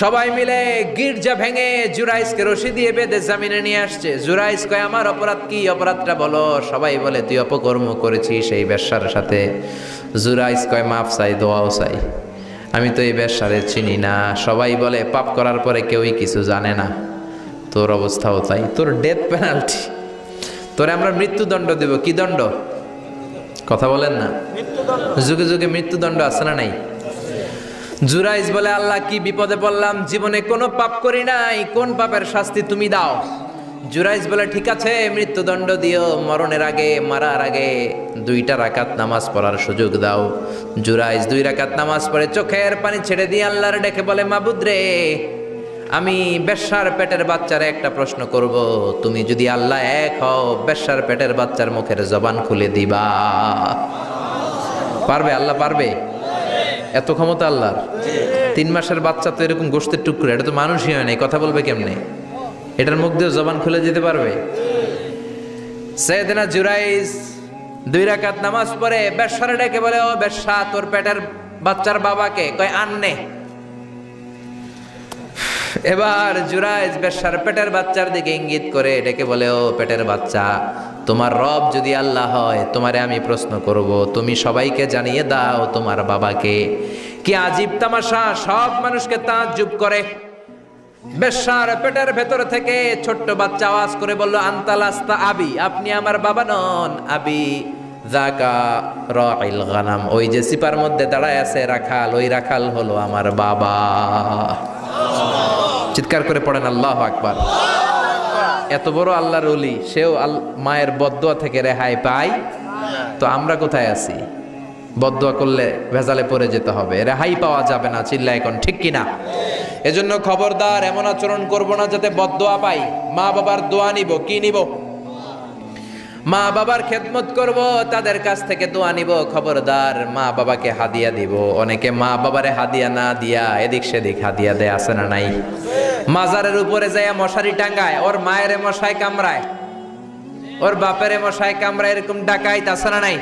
সবাই মিলে গির্জা ভেঙে জুরাইজকে রশি দিয়ে বেঁধে জামিনে নিয়ে আসছে। জুরাইজ কয়, আমার অপরাধ কি? অপরাধটা বলো। সবাই বলে, তুই অপকর্ম করেছিস এই বেশ্যার সাথে। জুরাইজ কয়, মাফ চাই, দোয়াও চাই, আমি তো এই বেশ্যারে চিনি না। সবাই বলে, পাপ করার পরে কেউই কিছু জানে না, তোর অবস্থাও তাই, তোর ডেথ পেনাল্টি, তোরে আমরা মৃত্যুদণ্ড দেব। কি দণ্ড? কথা বলেন না। যুগে যুগে মৃত্যুদণ্ড আছে না নাই? জুরাইজ বলে, আল্লাহ কি বিপদে পড়লাম, জীবনে কোনো পাপ করি নাই, কোন পাপের শাস্তি তুমি দাও? জুরাইজ বলে, ঠিক আছে, মৃত্যুদণ্ড দিও, মরণের আগে, মারার আগে 2 রাকাত নামাজ পড়ার সুযোগ দাও। জুরাইজ 2 রাকাত নামাজ পড়ে চোখের পানি ছেড়ে দিয়ে আল্লাহর ডেকে বলে, মাবুদ রে, আমি বেশ্যার পেটের বাচ্চারে একটা প্রশ্ন করব, তুমি যদি আল্লাহ এক হও, বেশ্যার পেটের বাচ্চার মুখের জবান খুলে দিবা? পারবে? আল্লাহ পারবে? এত ক্ষমতা আল্লাহর। 3 মাসের বাচ্চা তো এরকম গোশতের টুকরো, এটা তো মানুষই হয় নাই, কথা বলবে কেমনে? এটার মুখ দিয়ে জবান খুলে যেতে পারবে? সাইয়েদনা জুরাইজ 2 রাকাত নামাজ পড়ে বেশ্যারে ডেকে বলে, ও বেশ্যা, তোর পেটের বাচ্চার বাবাকে? কয়, আননে। এবার জুরাইজ বেশ্যার পেটের বাচ্চার দিকে ইঙ্গিত করে ডেকে বলে, ও পেটের বাচ্চা, তোমার রব যদি আল্লাহ হয়, তোমারে আমি প্রশ্ন করব, তুমি সবাইকে জানিয়ে দাও তোমার বাবাকে। কি আজীব তামাশা, সব মানুষকে তাজ্জুব করে। বেশ্যার পেটের ভেতর থেকে ছোট্ট বাচ্চা আওয়াজ করে বলল, আনতালাস্তা আবি, আপনি আমার বাবা নন। আবি যাকা রাইল গানাম, ওই যে সিপার মধ্যে দাঁড়ায় আছে রাখাল, ওই রাখাল হলো আমার বাবা। চিৎকার করে পড়েন আল্লাহু আকবার। এত বড় আল্লাহর ওলি, সেও মায়ের বদদুয়া থেকে রেহাই পায়। তো আমরা কোথায় আছি? বদদুয়া করলে ভেজালে পড়ে যেতে হবে, রেহাই পাওয়া যাবে না। চিল্লা এখন ঠিক কিনা? এজন্য খবরদার, এমন আচরণ করব না যাতে বদদুয়া পাই। মা বাবার দোয়া নিব। কি নিব? মা বাবার খেদমত করব, তাদের কাছ থেকে দোয়া নিব। খবরদার, মা বাবাকে হাদিয়া দিব। অনেকে মা বাবারে হাদিয়া না দিয়া এদিক সেদিক হাদিয়া দেয়, আছে না নাই? মাজারের উপরে যাইয়া মশারি টাঙ্গায়, ওর মায়ের মশায় কামড়ায়, ওর বাপের মশায় কামড়ায়, এরকম ডাকাইত, আছে না নাই?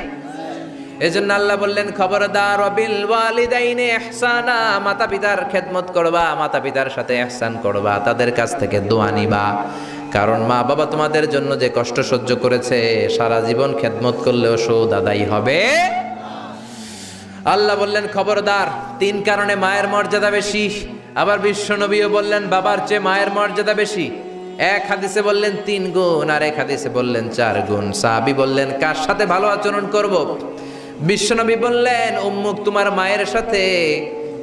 এজন্য আল্লাহ বললেন, খবরদার, ওয়াবিল ওয়ালিদাইনি ইহসানা, মাতা পিতার খেদমত করবা, মাতা পিতার সাথে ইহসান করবা, তাদের কাছ থেকে দোয়া নিবা। কারণ মা বাবা তোমাদের জন্য যে কষ্ট সহ্য করেছে, সারা জীবন খেদমত করলেও সুদ আদায় হবে। আল্লাহ বললেন, খবরদার, 3 কারণে মায়ের মর্যাদা বেশি। আবার বিশ্ব নবীও বললেন, বাবার চেয়ে মায়ের মর্যাদা বেশি। এক হাদিসে বললেন 3 গুণ, আর এক হাদিসে বললেন 4 গুণ। সাহাবী বললেন, কার সাথে ভালো আচরণ করব? বিশ্বনবী বললেন, উম্মুক, তোমার মায়ের সাথে।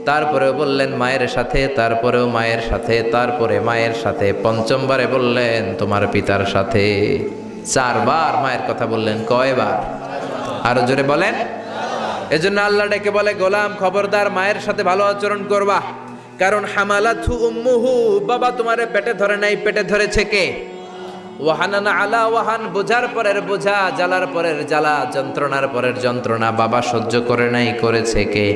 তারপরেও বললেন মায়ের সাথে, তারপরেও মায়ের সাথে, তারপরে মায়ের সাথে, পঞ্চমবারে বললেন তোমার পিতার সাথে। 4 বার মায়ের কথা বললেন। কয়বার? আরো জোরে বলেন। এজন্য আল্লাহ ডেকে বলে, গোলাম, খবরদার, মায়ের সাথে ভালো আচরণ করবা। কারণ হামালাতহু উম্মুহু, বাবা তোমারে পেটে ধরে নাই, পেটে ধরেছে কে? ওয়াহানানা আলা ওয়াহান, বোঝার পরের বোঝা, জ্বালার পরের জ্বালা, যন্ত্রণার পরের যন্ত্রণা বাবা সহ্য করে নাই, করেছে কে?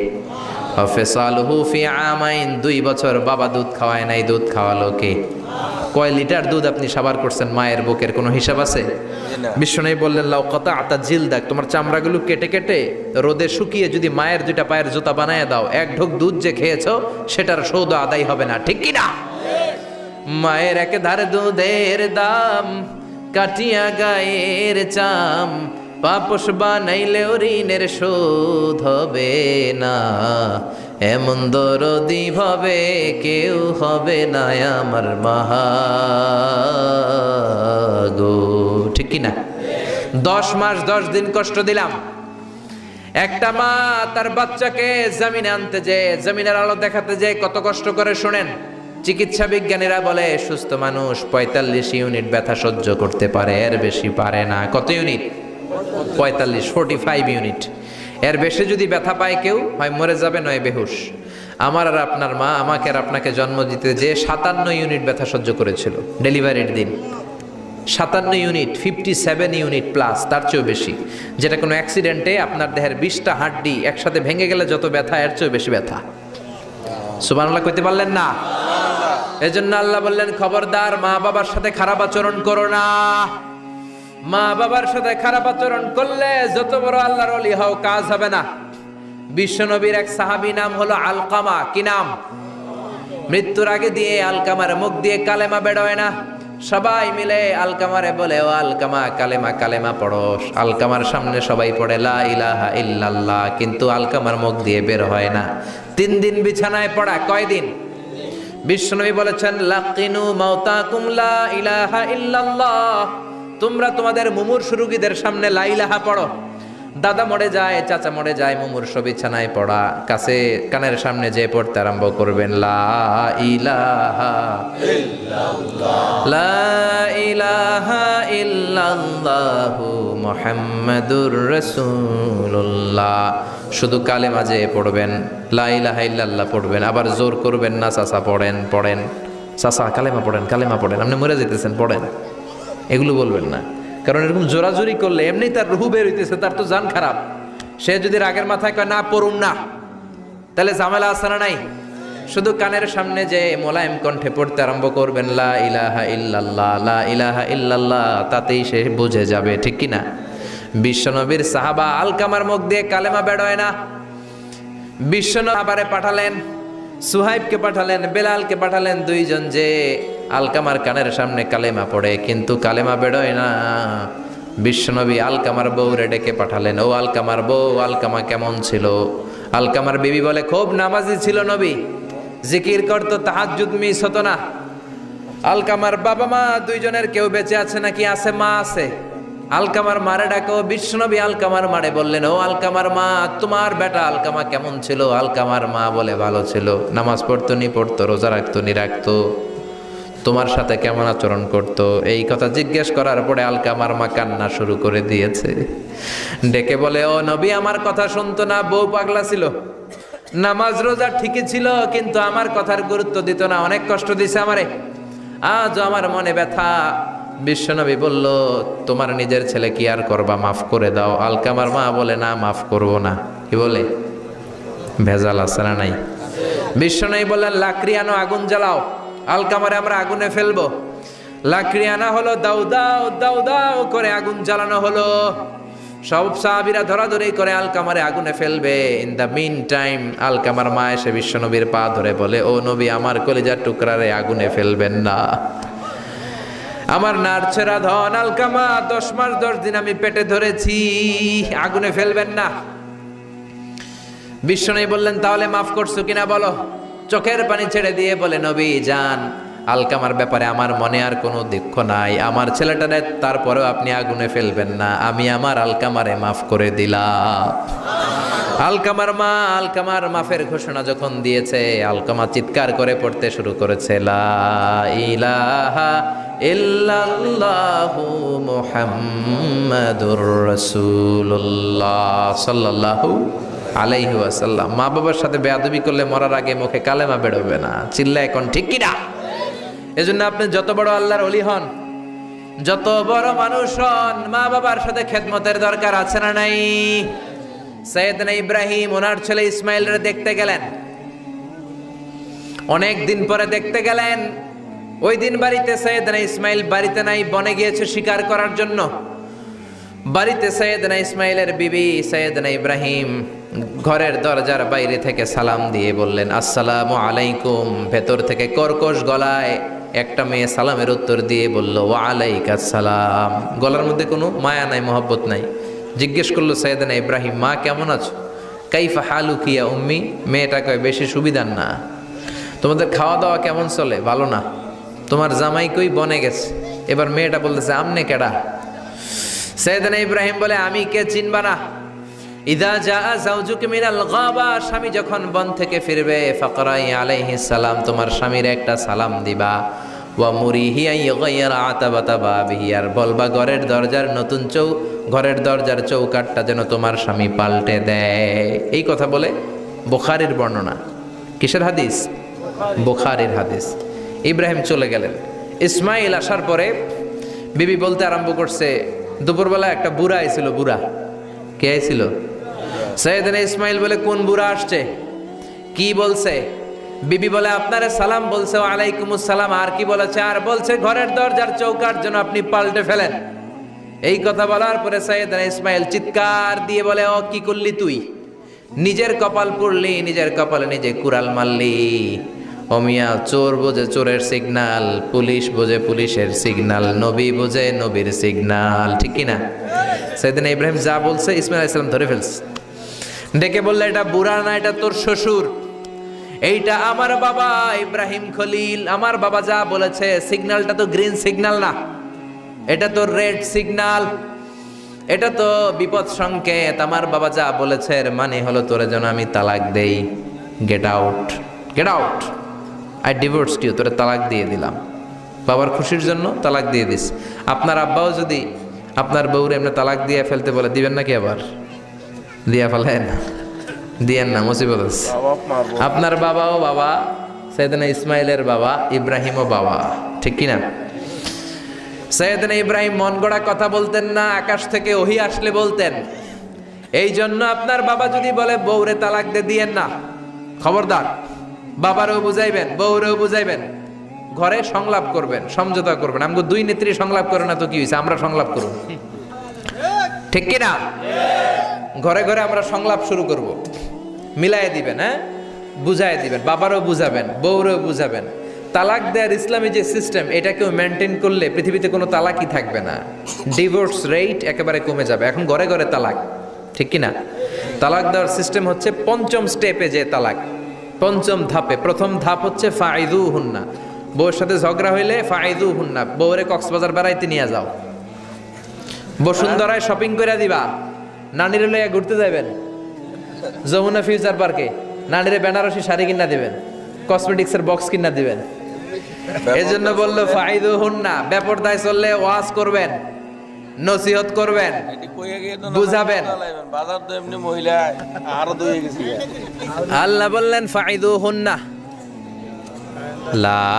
ফিসালুহু ফি আমাইন, 2 বছর বাবা দুধ খাওয়ায় নাই, দুধ খাওয়ালো কে? কয় লিটার দুধ আপনি সাবার করছেন মায়ের বুকের, কোনো হিসাব আছে? বিশ্বনবী বললেন, লাউ কাতাআতা জিলদাক, তোমার চামড়াগুলো কেটে কেটে রোদে শুকিয়ে যদি মায়ের 2টা পায়ের জুতা বানায় দাও, 1 ঢোক দুধ যে খেয়েছো সেটার সৌদ আদায় হবে না। ঠিক কি না? মায়ের একেধারে দুধের দাম, কাটিয়া গায়ের চাম, পাপস বানাইলেও ঋণের শোধ হবে না। এমন দরদি ভাবে কেউ হবে না আমার মাগো। ঠিক কিনা? 10 মাস 10 দিন কষ্ট দিলাম। একটা মা তার বাচ্চাকে জমিনে আনতে যে, জমিনের আলো দেখাতে যে কত কষ্ট করে, শুনেন। চিকিৎসা বিজ্ঞানীরা বলে সুস্থ মানুষ 45 ইউনিট ব্যথা সহ্য করতে পারে, এর বেশি পারে না। কত ইউনিট? 45 ইউনিট। এর বেশি যদি ব্যথা পায় কেউ, হয় মরে যাবে নয় বেহুশ। আমার আর আপনার মা আমাকে আর আপনাকে জন্ম দিতে যে 57 ইউনিট ব্যথা সহ্য করেছিল ডেলিভারির দিন। 57 ইউনিট, 57 ইউনিট প্লাস, তার চেয়েও বেশি। যেটা কোনো অ্যাক্সিডেন্টে আপনার দেহের 20টা হাড্ডি একসাথে ভেঙে গেলে যত ব্যথা, এর চেয়েও বেশি ব্যথা। সুবহানাল্লাহ কইতে পারলেন না? এজন্য আল্লাহ বললেন, খবরদার মা বাবার সাথে খারাপ আচরণ করো না। মা বাবার সাথে খারাপ আচরণ করলে যত বড় আল্লাহর ওলি হও কাজ হবে না। বিশ্বনবীর এক সাহাবী নাম হলো আলকামা। কি নাম? মৃত্যুর আগে দিয়ে আলকামার মুখ দিয়ে কালেমা বেরোয় না। সবাই মিলে আলকামারে বলে, ও আলকামা কালেমা কালেমা পড়ো। আলকামার সামনে সবাই পড়ে লা ইলাহা ইল্লাল্লাহ, কিন্তু আলকামার মুখ দিয়ে বের হয় না। 3 দিন বিছানায় পড়া। কয়দিন? বিশ্বনবী বলেছেন, লাকিনু মাউতাকুম লা ইলাহা ইল্লাল্লাহ। তোমরা তোমাদের মুমূর্ষু রোগীদের সামনে লা ইলাহা পড়ো। দাদা মরে যায়, চাচা মরে যায়, মুমূর্ষু বিছানায় পড়া, কাছে কানের সামনে যে পড়তে আরম্ভ করবেন, লা ইলাহা ইল্লাল্লাহ, লা ইলাহা ইল্লাল্লাহু মুহাম্মাদুর রাসূলুল্লাহ। শুধু কালেমা যে পড়বেন, লা ইলাহা ইল্লাল্লাহ পড়বেন, আবার জোর করবেন না, চাচা পড়েন চাচা কালেমা পড়েন, আপনি মরে যেতেছেন পড়েন, এগুলো বলবেন না। কারণ এরকম জোরাজোরি করলে এমনি তার রুহু বের হইতেছে, তার তো জান খারাপ। সে যদি রাগের মাথায় কয় না পড়ুন না, তাহলে ঝামেলা আছে না নাই? শুধু কানের সামনে যে মোলায়েম কণ্ঠে পড়তে আরম্ভ করবেন, লা ইলাহা ইল্লাল্লাহ, লা ইলাহা ইল্লাল্লাহ, তাতেই সে বুঝে যাবে, ঠিক কি না? বিশ্বনবীর সাহাবা আলকামার মুখ দিয়ে কালেমা বেরোয় না। বিশ্বনবী আবারে পাঠালেন, সুহাইবকে পাঠালেন, বেলালকে পাঠালেন, 2 জন যে আলকামার কানের সামনে কালেমা পড়ে, কিন্তু কালেমা বেরোয় না। বিশ্বনবী আলকামার বউরে ডেকে পাঠালেন, ও আলকামার বউ, আলকামা কেমন ছিল? আলকামার বিবি বলে, খুব নামাজি ছিল নবী, জিকির করতো, তাহাজ্জুদ মিস হতো না। আলকামার বাবা মা 2 জনের কেউ বেঁচে আছে নাকি? আছে, মা আছে। আলকামার মারে ডাকো। বিশ্বনবী আলকামার মারে বললেন, ও আলকামার মা, তোমার বেটা আলকামা কেমন ছিল? আলকামার মা বলে, ভালো ছিল, নামাজ পড়তো নি পড়তো, রোজা রাখতো নি রাখতো, তোমার সাথে কেমন আচরণ করতো? এই কথা জিজ্ঞেস করার পরে আলকামার মা কান্না শুরু করে দিয়েছে। ডেকে বলে, ও নবী, আমার কথা শুনতো না, বউ পাগলা ছিল, নামাজ রোজা ঠিকই ছিল, কিন্তু আমার কথার গুরুত্ব দিত না, অনেক কষ্ট দিছে আমারে, আজ আমার মনে ব্যথা। বিশ্বনবী বলল, তোমার নিজের ছেলে কি আর করবা, মাফ করে দাও। আলকামার মা বলে, না মাফ করব না। কি বলে? ভেজাল আছে না নাই? বিশ্বনবী বললেন, লাকড়ি আনো, আগুন জ্বালাও, আলকামারে আমরা আগুনে ফেলবো। লাকড়ি আনা হলো, দাও দাও দাও দাও করে আগুন জ্বালানো হলো। সব সাহাবীরা ধরাধরি করে আলকামারে আগুনে ফেলবে। ইন দ্য মিন টাইম আলকামার মা এসে বিশ্বনবীর পা ধরে বলে, ও নবী, আমার কলিজার টুকরারে আগুনে ফেলবেন না, আমার নারছেরা ধন আলকামা 10 মাস 10 দিন আমি পেটে ধরেছি, আগুনে ফেলবেন না। বিশ্বনবী বললেন, তাহলে মাফ করছো কিনা বলো। চোখের পানি ছেড়ে দিয়ে বলে, নবী যান, আলকামার ব্যাপারে আমার মনে আর কোনো দুঃখ নাই, আমার ছেলেটারে তারপরেও আপনি আগুনে ফেলবেন না, আমি আমার আলকামারে মাফ করে দিলাম। আলকামার মা আলকামার মাফের ঘোষণা যখন দিয়েছে, আলকামা চিৎকার করে পড়তে শুরু করেছে, লা ইলাহা ইল্লাল্লাহু মুহাম্মাদুর রাসূলুল্লাহ সাল্লাল্লাহু আলাইহি ওয়াসাল্লাম। মা বাবার সাথে বেয়াদবি করলে মরার আগে মুখে কালেমা বেরোবে না। চিল্লা এখন ঠিক কি না? এজন্য আপনি যত বড় আল্লাহর ওলি হন, যত বড় মানুষ হন, মা বাবার সাথে খেদমতের দরকার আছে না নাই? সৈয়দনা ইব্রাহিম ওনার ছেলে ইসমাইলরে দেখতে গেলেন, অনেক দিন পরে দেখতে গেলেন। ওই দিন বাড়িতে সৈয়দনা ইসমাইল বাড়িতে নাই, বনে গিয়েছে শিকার করার জন্য। বাড়িতে সৈয়দনা ইসমাইলের বিবি সৈয়দনা ইব্রাহিম ঘরের দরজার বাইরে থেকে সালাম দিয়ে বললেন, আসসালামু আলাইকুম। ভেতর থেকে কর্কশ গলায় একটা মেয়ে সালামের উত্তর দিয়ে বলল, ওয়া আলাইকাস সালাম। গলার মধ্যে কোনো মায়া নাই, মহব্বত নাই। জিজ্ঞেস করলো সৈয়দনা ইব্রাহিম, মা কেমন আছো? কাইফা হালুকি ইয়া উম্মি। মেয়েটা কয়, বেশি সুবিধার না, তোমাদের খাওয়া দাওয়া কেমন চলে? ভালো না। তোমার জামাই কই? বনে গেছে। এবার মেয়েটা বলতেছে, আমনে কেডা? সৈয়দনা ইব্রাহিম বলে, আমি কে চিনবা না? ইদা জাআ যাওজুকা মিনাল গাবা, স্বামী যখন বন থেকে ফিরবে, ফাকরাই আলাইহিস সালাম, তোমার স্বামীর একটা সালাম দিবা। ওয়া মুরিহি আন ইগাইরা আতাবাতা বাবিহি, আর বলবা ঘরের দরজার চৌকাঠটা যেন তোমার স্বামী পাল্টে দেয়। এই কথা বলে বুখারীর বর্ণনা। কিসের হাদিস? বুখারীর হাদিস। ইব্রাহিম চলে গেলেন। ইসমাইল আসার পরে বিবি বলতে আরম্ভ করছে, দুপুরবেলা একটা বুড়া আইছিল। বুড়া কে আইছিল? সাইয়েদনা ইসমাইল বলে, কোন বুড়া আসছে? কি বলছে? বিবি বলে, আপনারে সালাম বলছে। ওয়ালাইকুমুস সালাম। আর কি বলেছে? আর বলছে ঘরের দরজার চৌকাঠ যেন আপনি পাল্টে ফেলেন। এই কথা বলার পরে সাইয়েদনা ইসমাইল চিৎকার দিয়ে বলে, ও কি করলি তুই? নিজের কপাল পুড়লি, নিজের কপালে নিজে কুড়াল মারলি। অমিয়া, চোর বোঝে চোরের সিগনাল, পুলিশ বোঝে পুলিশের সিগনাল, নবী বোঝে নবীর সিগনাল, ঠিক কিনা? সাইয়েদনা ইব্রাহিম যা বলছে ইসমাইল আলাইহিস সালাম ধরে ফেলছে। ডেকে বললে, এটা বুড়া না, এটা তোর শ্বশুর, এইটা আমার বাবা ইব্রাহিম খলিল। আমার বাবা যা বলেছে, সিগন্যালটা তো গ্রিন সিগন্যাল না, এটা তো রেড সিগন্যাল, এটা তো বিপদ সংকেত। আমার বাবা যা বলেছে এর মানে হলো তোরে যেন আমি তালাক দেই। Get out, get out, I divorced you, তোরে তালাক দিয়ে দিলাম। বাবার খুশির জন্য তালাক দিয়ে দিস। আপনার আব্বাও যদি আপনার বউরে এমনি তালাক দিয়ে ফেলতে বলে, দিবেন নাকি? আবার দিয়া ফেলেন, দিয়েন না, মুসিবত আছে। আপনার বাবাও বাবা, সাইয়েদনা ইসমাইলের বাবা, ইব্রাহিমও বাবা, ঠিক কিনা? সাইয়েদনা ইব্রাহিম মন গড়া কথা বলতেন না, আকাশ থেকে ওহী আসলে বলতেন। এই জন্য আপনার বাবা যদি বলে বউরে তালাক দিয়েন না, খবরদার, বাবারেও বুঝাইবেন, বউরেও বুঝাইবেন, ঘরে সংলাপ করবেন, সমঝোতা করবেন। আমাকে দুই নেত্রী সংলাপ করে না তো কি হয়েছে, আমরা সংলাপ করব, ঠিক কিনা? ঘরে ঘরে আমরা সংলাপ শুরু করব, মিলাই দিবেন, হ্যাঁ, বুঝাই দিবেন, বাবারও বুঝাবেন, বউরেও বুঝাবেন। তালাক দেওয়ার ইসলামী যে সিস্টেম, এটাকেও মেনটেন করলে পৃথিবীতে কোনো তালাকই থাকবে না, ডিভোর্স রেট একেবারে কমে যাবে। এখন ঘরে ঘরে তালাক, ঠিক কিনা? তালাক দেওয়ার সিস্টেম হচ্ছে পঞ্চম স্টেপে যে তালাক, পঞ্চম ধাপে। প্রথম ধাপ হচ্ছে ফাইদু হুন্না, বউর সাথে ঝগড়া হইলে ফাইদু হুন্না, বউরে কক্সবাজার বেড়াইতে নিয়ে যাও, বসুন্ধরায় শপিং করে দিবা, নানিরে লইয়া ঘুরতে যাবেন, যমুনা ফিউচার পার্কে নানিরে বেনারসি শাড়ি কিনা দিবেন, কসমেটিক্সের বক্স কিনা দিবেন। এই জন্য বললো ফাইদু হুন্না, বেপরদায় চললে ওয়াজ করবেন, নসিহত করবেন, বুঝাবেন। আল্লাহ বললেন ফাইদু হুন্না, লা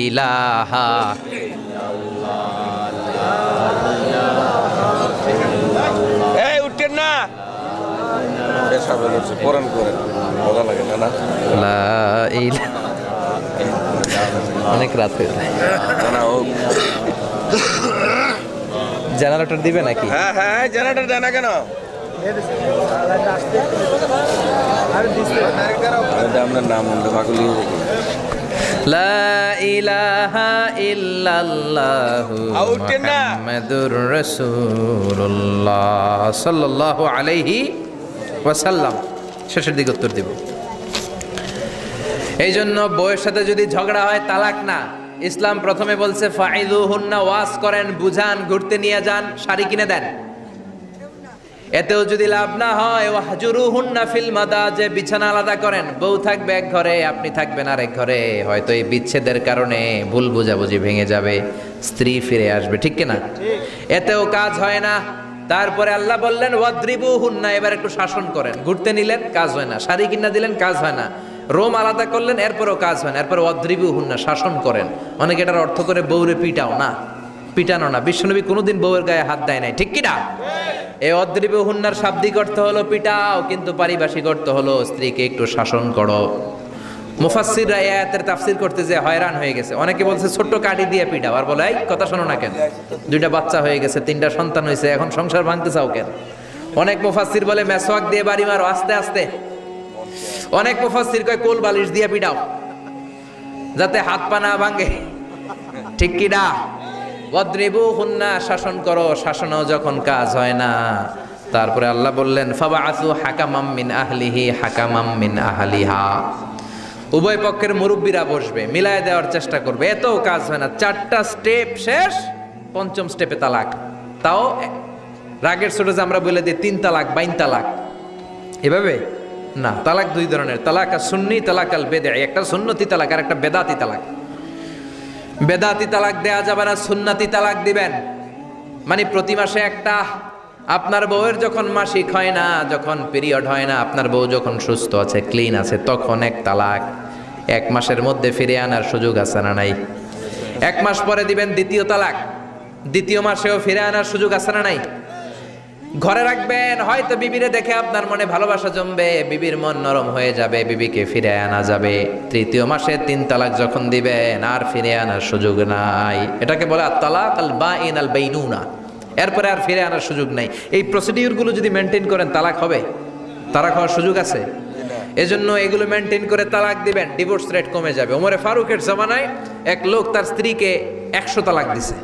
ইলাহা অনেক রাত হয়ে যায়, জেনারেটর দিবে নাকি? হ্যাঁ হ্যাঁ, জেনারেটর দেয় না কেন? আপনার নাম লা ইলাহা ইল্লাল্লাহু মুহাম্মাদুর রাসূলুল্লাহ সাল্লাল্লাহু আলাইহি ওয়াসাল্লাম। শেষের দিকে উত্তর দিব। এই জন্য বউয়ের সাথে যদি ঝগড়া হয় তালাক না, ইসলাম প্রথমে বলছে ফাইদুহুন্না, ওয়াজ করেন, বুঝান, ঘুরতে নিয়ে যান, শাড়ি কিনে দেন। এতেও যদি লাভ না হয়, ওয়াহজুরুহুন্না ফিল মাদাজি, বিছানা আলাদা করেন, বউ থাকবে এক ঘরে, আপনি থাকবেন আরেক ঘরে। হয়তো এই বিচ্ছেদের কারণে ভুল বোঝাবুঝি ভেঙে যাবে, স্ত্রী ফিরে আসবে, ঠিক কিনা? এতেও কাজ হয় না। তারপরে আল্লাহ বললেন ওয়াদ্রিবুহুন্না, এবার একটু শাসন করেন। ঘুরতে নিলেন, কাজ হয় না, শাড়ি কিনা দিলেন, কাজ হয় না, রোম আলাদা করলেন, এরপরও কাজ হয় না, এরপর ওয়াদ্রিবুহুন্না, শাসন করেন। অনেকে এটার অর্থ করে বউরে পিটাও না, পিটানো না। বিশ্বনবী কোনোদিন বউয়ের গায়ে হাত দেয় নাই, ঠিক কিনা? এই ওয়াদ্রিবুহুন্নার শাব্দিক অর্থ হলো পিটাও, কিন্তু পারিভাষিক অর্থ হলো স্ত্রীকে একটু শাসন করো। মুফাসসিররা এই আয়াতের তাফসীর করতে যে হয়রান হয়ে গেছে। অনেকে বলছে ছোট্ট কাঠি দিয়ে পিটাও, আর বলে এই কথা শোনো না কেন, দুইটা বাচ্চা হয়ে গেছে, 3টা সন্তান হয়েছে, এখন সংসার ভাঙতে চাও কেন? অনেক মুফাসসির বলে মেসওয়াক দিয়ে বাড়ি মারো আস্তে আস্তে। অনেক মুফাসসির কয় কোল বালিশ দিয়ে পিটাও, যাতে হাত পা না ভাঙে, ঠিক কি না? ওয়াদ্রিবুহুন্না, শাসন করো। শাসনও যখন কাজ হয় না, তারপরে আল্লাহ বললেন ফাবাআসু হাকামাম মিন আহলিহি হাকামাম মিন আহলিহা, উভয় পক্ষের মুরব্বীরা বসবে, মিলায় দেওয়ার চেষ্টা করবে। এতও কাজ হয় না, 4টা স্টেপ শেষ, 5ম স্টেপে তালাক। তাও রাগের ছোট যে আমরা বলে দিই 3 তালাক, 22 তালাক, এভাবে না, তালাক দুই ধরনের, তালাক আর সুন্নি, তালাক আল বেদে। একটা সুন্নতি তালাক আর একটা বেদাতি তালাক। বেদাতি তালাক দেয়া যাবে না, সুন্নতি তালাক দিবেন। মানে প্রতি মাসে একটা, আপনার বউয়ের যখন মাসিক হয় না, যখন পিরিয়ড হয় না, আপনার বউ যখন সুস্থ আছে, ক্লিন আছে, তখন এক তালাক। 1 মাসের মধ্যে ফিরে আনার সুযোগ আছে না নাই? 1 মাস পরে দিবেন দ্বিতীয় তালাক, দ্বিতীয় মাসেও ফিরে আনার সুযোগ আছে না নাই? ঘরে রাখবেন, হয়তো বিবিরে দেখে আপনার মনে ভালোবাসা জমবে, বিবির মন নরম হয়ে যাবে, বিবিকে ফিরে আনা যাবে। তৃতীয় মাসে 3 তালাক যখন দিবেন, আর ফিরে আনার সুযোগ নাই। এটাকে বলে আত-তালাক আল বাইন আল বাইনুনা। এরপরে আর ফিরে আনার সুযোগ নাই। এই প্রসিডিউরগুলো যদি মেনটেন করেন, তালাক হবে? তালাক হওয়ার সুযোগ আছে? এজন্য এগুলো মেনটেন করে তালাক দিবেন, ডিভোর্স রেট কমে যাবে। ওমরে ফারুকের জামানায় এক লোক তার স্ত্রীকে 100 তালাক দিছে।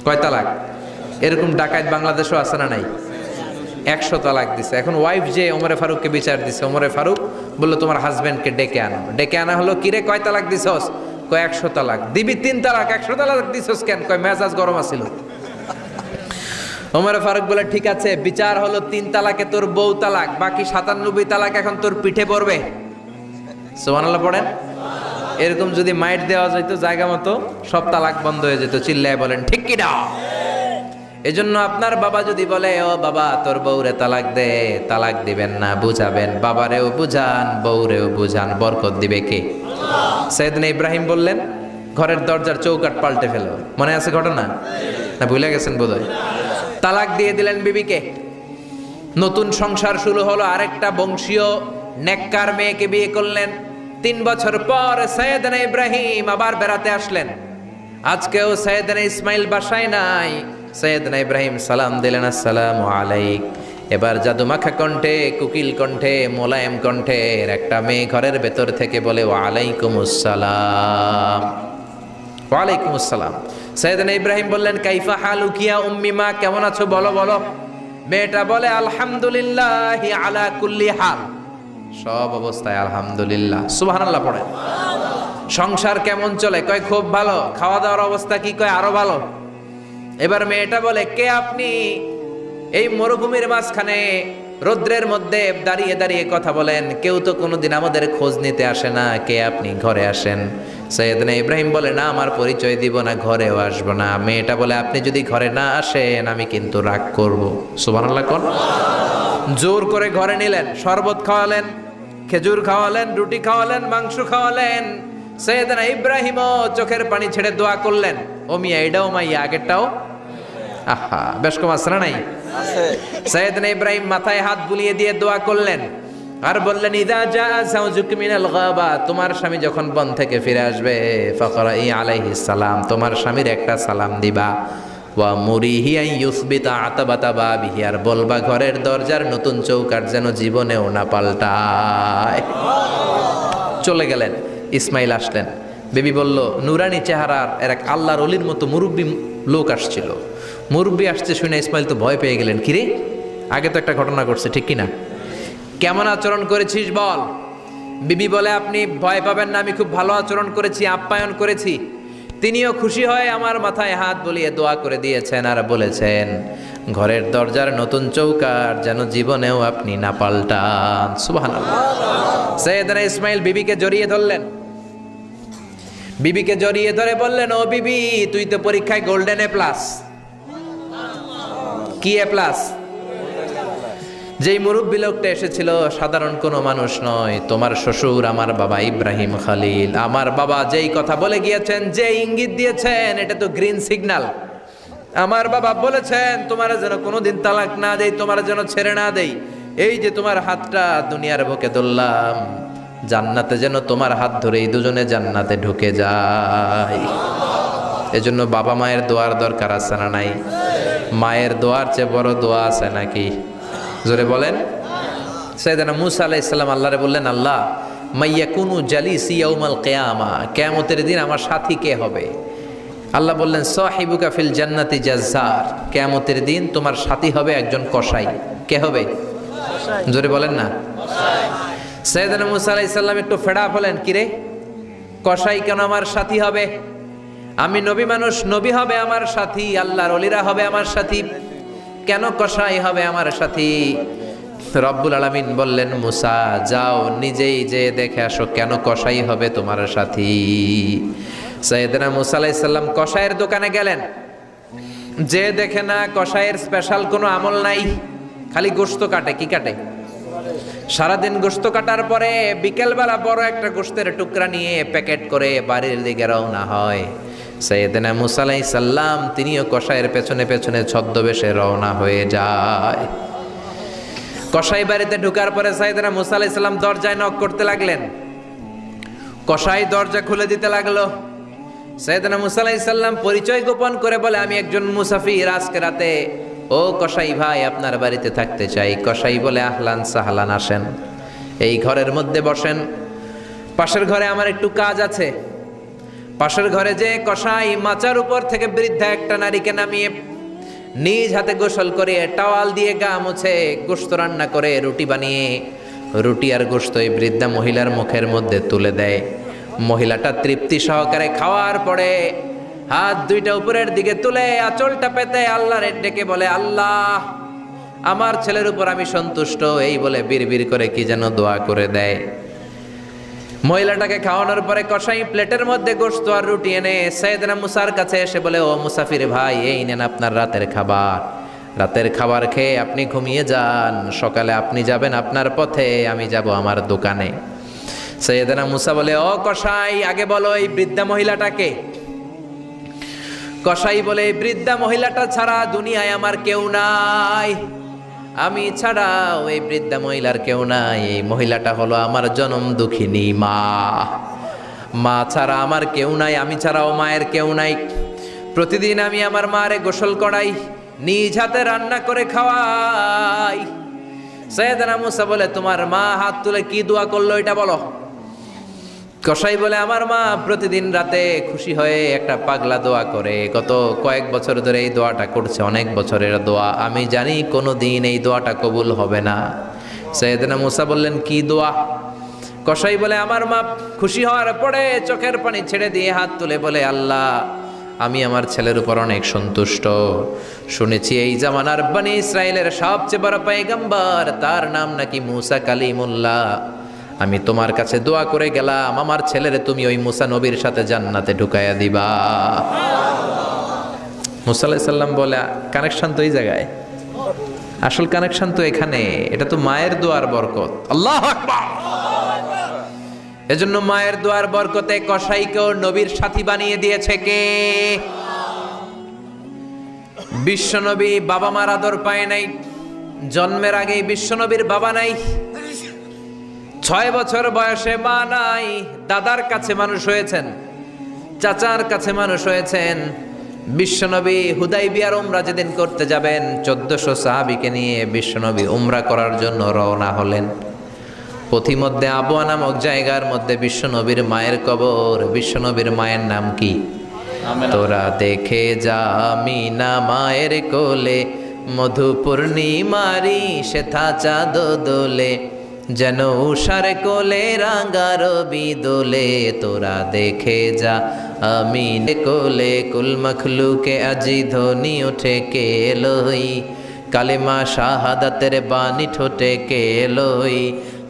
কয় তালাক? এরকম ডাকাত বাংলাদেশও আছে না নাই? 100 তালাক দিছে। এখন ওয়াইফ যে ওমরে ফারুককে বিচার দিছে, ওমরে ফারুক বললো তোমার হাজবেন্ডকে ডেকে আনো। ডেকে আনা হলো, কিরে কয় তালাক দিছস? কয় 100 তালাক। দিবি 3 তালাক, 100 তালাক দিছস কেন? কয় মেজাজ গরম আছিল। ওমরে ফারুক বলে ঠিক আছে, বিচার হলো 3 তালাকে তোর বউ তালাক, বাকি 97 তালাক এখন তোর পিঠে পড়বে। সুবহানাল্লাহ পড়েন। এরকম যদি মাইট দেওয়া যেত জায়গা মতো, সব তালাক বন্ধ হয়ে যেত। চিল্লায় বলেন ঠিক কি না? এজন্য আপনার বাবা যদি বলে ও বাবা তোর বউরে তালাক দে, তালাক দিবেন না, বুঝাবেন। বাবারেও বুঝান, বউরেও বুঝান, বরকত দিবে কে? সাইয়েদনা ইব্রাহিম বললেন ঘরের দরজার চৌকাঠ পাল্টে ফেলো। মনে আছে ঘটনা? না ভুলে গেছেন বোধহয়? তালাক দিয়ে দিলেন বিবিকে। নতুন সংসার শুরু হলো। আরেকটা বংশীয় নেককার মেয়েকে বিয়ে করলেন। 3 বছর পর সাইয়েদনা ইব্রাহিম আবার বেড়াতে আসলেন। আজকেও সাইয়েদনা ইসমাইল বাসায় নাই। সাইয়েদনা ইব্রাহিম সালাম দিলেন, আসসালামু আলাইক। এবার জাদুমাখা কণ্ঠে, কুকিল কণ্ঠে, মোলায়েম কণ্ঠের একটা মেয়ে ঘরের ভেতর থেকে বলে ওয়ালাইকুমুস সালাম। ওয়ালাইকুমুস সালাম। সাইয়েদনা ইব্রাহিম বললেন কাইফা হালুকি ইয়া উম্মি, মা কেমন আছো বলো বলো। মেয়েটা বলে আলহামদুলিল্লাহি আলা কুল্লি হাল, সব অবস্থায় আলহামদুলিল্লাহ। সুবহানাল্লাহ পড়েন। সংসার কেমন চলে? কয় খুব ভালো। খাওয়া দাওয়ার অবস্থা কি? কয় আরো ভালো। এবার মেয়েটা বলে কে আপনি? এই মরুভূমির মাঝখানে রৌদ্রের মধ্যে দাঁড়িয়ে দাঁড়িয়ে কথা বলেন, কেউ তো কোনোদিন আমাদের খোঁজ নিতে আসে না। কে আপনি? ঘরে আসেন। সাইয়েদনা ইব্রাহিম বলে না, আমার পরিচয় দিব না, ঘরেও আসবো না। মেয়েটা বলে আপনি যদি ঘরে না আসেন আমি কিন্তু রাগ করব। সুবহানাল্লাহ কোন। জোর করে ঘরে নিলেন, শরবত খাওয়ালেন, খেজুর খাওয়ালেন, রুটি খাওয়ালেন, মাংস খাওয়ালেন। সাইয়েদনা ইব্রাহিমও চোখের পানি ছেড়ে দোয়া করলেন, ও মিয়া এটাও মাইয়া আগেরটাও। আহা, বেশ কম আছে না নাই? সাইয়েদনা ইব্রাহিম মাথায় হাত বুলিয়ে দিয়ে দোয়া করলেন আর বললেন ইদা জা যাওজুকা মিনাল গাবা, তোমার স্বামী যখন বন থেকে ফিরে আসবে, ফাকরাই আলাইহিস সালাম, তোমার স্বামীর একটা সালাম দিবা। ওয়া মুরিহি আন ইউসবিতা আতাবাতা বাবিহি, আর বলবা ঘরের দরজার নতুন চৌকাঠ যেন জীবনেও না পাল্টায়। চলে গেলেন। ইসমাইল আসলেন। বেবি বলল নুরানি চেহারার এক আল্লাহর ওলির মতো মুরব্বী লোক আসছিল। মুরব্বী আসছে শুনে ইসমাইল তো ভয় পেয়ে গেলেন। কিরে, আগে তো একটা ঘটনা ঘটছে, ঠিক কিনা? কেমন আচরণ করেছিস বল। বিবি বলে আপনি ভয় পাবেন না, আমি খুব ভালো আচরণ করেছি, আপ্যায়ন করেছি। তিনিও খুশি হয়ে আমার মাথায় হাত বুলিয়ে দোয়া করে দিয়েছেন আর বলেছেন ঘরের দরজার নতুন চৌকাঠ যেন জীবনেও আপনি না পাল্টান। সুবহানাল্লাহ। সাইয়েদনা ইসমাইল বিবিকে জড়িয়ে ধরলেন। বিবিকে জড়িয়ে ধরে বললেন ও বিবি, তুই তো পরীক্ষায় গোল্ডেন এ প্লাস। কি এ প্লাস? যেই মুরব্বী লোকটা এসেছিল সাধারণ কোনো মানুষ নয়, তোমার শ্বশুর আমার বাবা ইব্রাহিম খলিল। আমার বাবা যেই কথা বলে গিয়েছেন, যে ইঙ্গিত দিয়েছেন, এটা তো গ্রিন সিগন্যাল। আমার বাবা বলেছেন তোমার যেন কোনোদিন তালাক না দেই, তোমার যেন ছেড়ে না দেই। এই যে তোমার হাতটা দুনিয়ার বুকে ধরলাম, জান্নাতে যেন তোমার হাত ধরেই দুজনে জান্নাতে ঢুকে যায়। এজন্য বাবা মায়ের দোয়ার দরকার আছে না নাই? মায়ের দোয়ার চেয়ে বড় দোয়া আছে নাকি? জোরে বলেন। সাইয়েদনা মূসা আলাইহিস সালাম আল্লাহরে বললেন, আল্লাহ মাইয়াকুনু জালিসি ইয়াউমাল কিয়ামা, কিয়ামতের দিন আমার সাথী কে হবে? আল্লাহ বললেন সাহিবুকা ফিল জান্নাতি জাজ্জার, কিয়ামতের দিন তোমার সাথী হবে একজন কসাই। কে হবে? জোরে বলেন না। সাইয়েদনা মূসা আলাইহিস সালাম একটু ফেড়া হলেন, কিরে কসাই কেন আমার সাথী হবে? আমি নবী মানুষ, নবী হবে আমার সাথী, আল্লাহর ওলিরা হবে আমার সাথী, কেন কসাই হবে আমার সাথী? রব্বুল আলামিন বললেন, মুসা যাও নিজেই যে দেখে আসো কেন কসাই হবে তোমার সাথী। সাইয়েদনা মুসা আলাইহিস সালাম কসাইয়ের দোকানে গেলেন, যে দেখে না কসাইয়ের স্পেশাল কোনো আমল নাই, খালি গোশত কাটে। কি কাটে? সারাদিন গোশত কাটার পরে বিকেলবেলা বড় একটা গোশতের টুকরা নিয়ে প্যাকেট করে বাড়ির দিকে রওনা হয়। সাইয়েদনা মুসা আলাইহিস সালাম তিনিও কসাইয়ের পেছনে পেছনে ছদ্মবেশে রওনা হয়ে যায়। কসাই বাড়িতে ঢুকার পরে সাইয়েদনা মুসা আলাইহিস সালাম দরজায় নক করতে লাগলেন। কসাই দরজা খুলে দিতে লাগলো। সাইয়েদনা মুসা আলাইহিস সালাম পরিচয় গোপন করে বলে, আমি একজন মুসাফির, আজকে রাতে ও কসাই ভাই আপনার বাড়িতে থাকতে চাই। কসাই বলে, আহলান সাহলান, আসেন, এই ঘরের মধ্যে বসেন, পাশের ঘরে আমার একটু কাজ আছে। পাশের ঘরে যে কসাই মাচার উপর থেকে বৃদ্ধা একটা নারীকে নামিয়ে নিজ হাতে গোসল করে টাওয়াল দিয়ে গা মুছে গোশত রান্না করে রুটি বানিয়ে রুটি আর গোশত এই বৃদ্ধা মহিলার মুখের মধ্যে তুলে দেয়। মহিলাটা তৃপ্তি সহকারে খাওয়ার পরে হাত দুইটা উপরের দিকে তুলে আঁচলটা পেতে আল্লাহর ডেকে বলে, আল্লাহ আমার ছেলের উপর আমি সন্তুষ্ট, এই বলে বিড়বিড় করে কি যেন দোয়া করে দেয়। মহিলাটাকে খাওয়ানোর পরে কসাই প্লেটের মধ্যে গোশত আর রুটি এনে সাইয়েদনা মুসার কাছে এসে বলে, ও মুসাফির ভাই, এই নেন আপনার রাতের খাবার। রাতের খাবার খেয়ে আপনি ঘুমিয়ে যান, সকালে আপনি যাবেন আপনার পথে, আমি যাব আমার দোকানে। সাইয়েদনা মুসা বলে, ও কসাই, আগে বলো এই বৃদ্ধা মহিলাটাকে। কসাই বলে, এই বৃদ্ধা মহিলাটা ছাড়া দুনিয়ায় আমার কেউ নাই, আমি ছাড়া ওই বৃদ্ধা মহিলার কেউ নাই। এই মহিলাটা হলো আমার জনম দুঃখিনী মা, মা ছাড়া আমার কেউ নাই, আমি ছাড়াও মায়ের কেউ নাই। প্রতিদিন আমি আমার মারে গোসল করাই, নিজ হাতে রান্না করে খাওয়াই। সাইয়েদনা মুসা বলে, তোমার মা হাত তুলে কি দোয়া করলো এটা বলো। কসাই বলে, আমার মা প্রতিদিন রাতে খুশি হয়ে একটা পাগলা দোয়া করে, গত কয়েক বছর ধরে এই দোয়াটা করছে, অনেক বছরের দোয়া, আমি জানি কোনো দিন এই দোয়াটা কবুল হবে না। সাইয়েদনা মুসা বললেন, কি দোয়া? কসাই বলে, আমার মা খুশি হওয়ার পরে চোখের পানি ছেড়ে দিয়ে হাত তুলে বলে, আল্লাহ আমি আমার ছেলের উপর অনেক সন্তুষ্ট, শুনেছি এই জামানার বনি ইসরায়েলের সবচেয়ে বড় পয়গম্বর, তার নাম নাকি মুসা কালিমুল্লাহ। আমি তোমার কাছে দোয়া করে গেলাম, আমার ছেলেরে তুমি ওই মুসা নবীর সাথে জান্নাতে ঢুকাইয়া দিবা। মুসা আলাইহিস সালাম বলে, কানেকশন তো এই জায়গায়, আসল কানেকশন তো এখানে, এটা তো মায়ের দোয়ার বরকত। আল্লাহু আকবার। এজন্য মায়ের দোয়ার বরকতে কসাইকেও নবীর সাথী বানিয়ে দিয়েছে কে? বিশ্বনবী বাবা মার আদর পায় নাই, জন্মের আগেই বিশ্বনবীর বাবা নাই, 6 বছর বয়সে মা নাই, দাদার কাছে মানুষ হয়েছেন, চাচার কাছে মানুষ হয়েছেন। বিশ্বনবী হুদাইবিয়ার উমরা যেদিন করতে যাবেন, 1400 সাহাবীকে নিয়ে বিশ্বনবী উমরা করার জন্য রওনা হলেন। পথিমধ্যে আবওয়া নামক জায়গার মধ্যে বিশ্বনবীর মায়ের কবর। বিশ্বনবীর মায়ের নাম কি? তোরা দেখে যা আমিনা মায়ের কোলে, মধু পূর্ণিমারি সেথা চাঁদ দোলে, যেন উষার কোলে রাঙা রবি দোলে। তোরা দেখে যা আমিন কোলে, কুল মখলুকে আজি ধ্বনি ওঠে কে লই, কালেমা শাহাদাতের বাণী ঠোঁটে কে লই।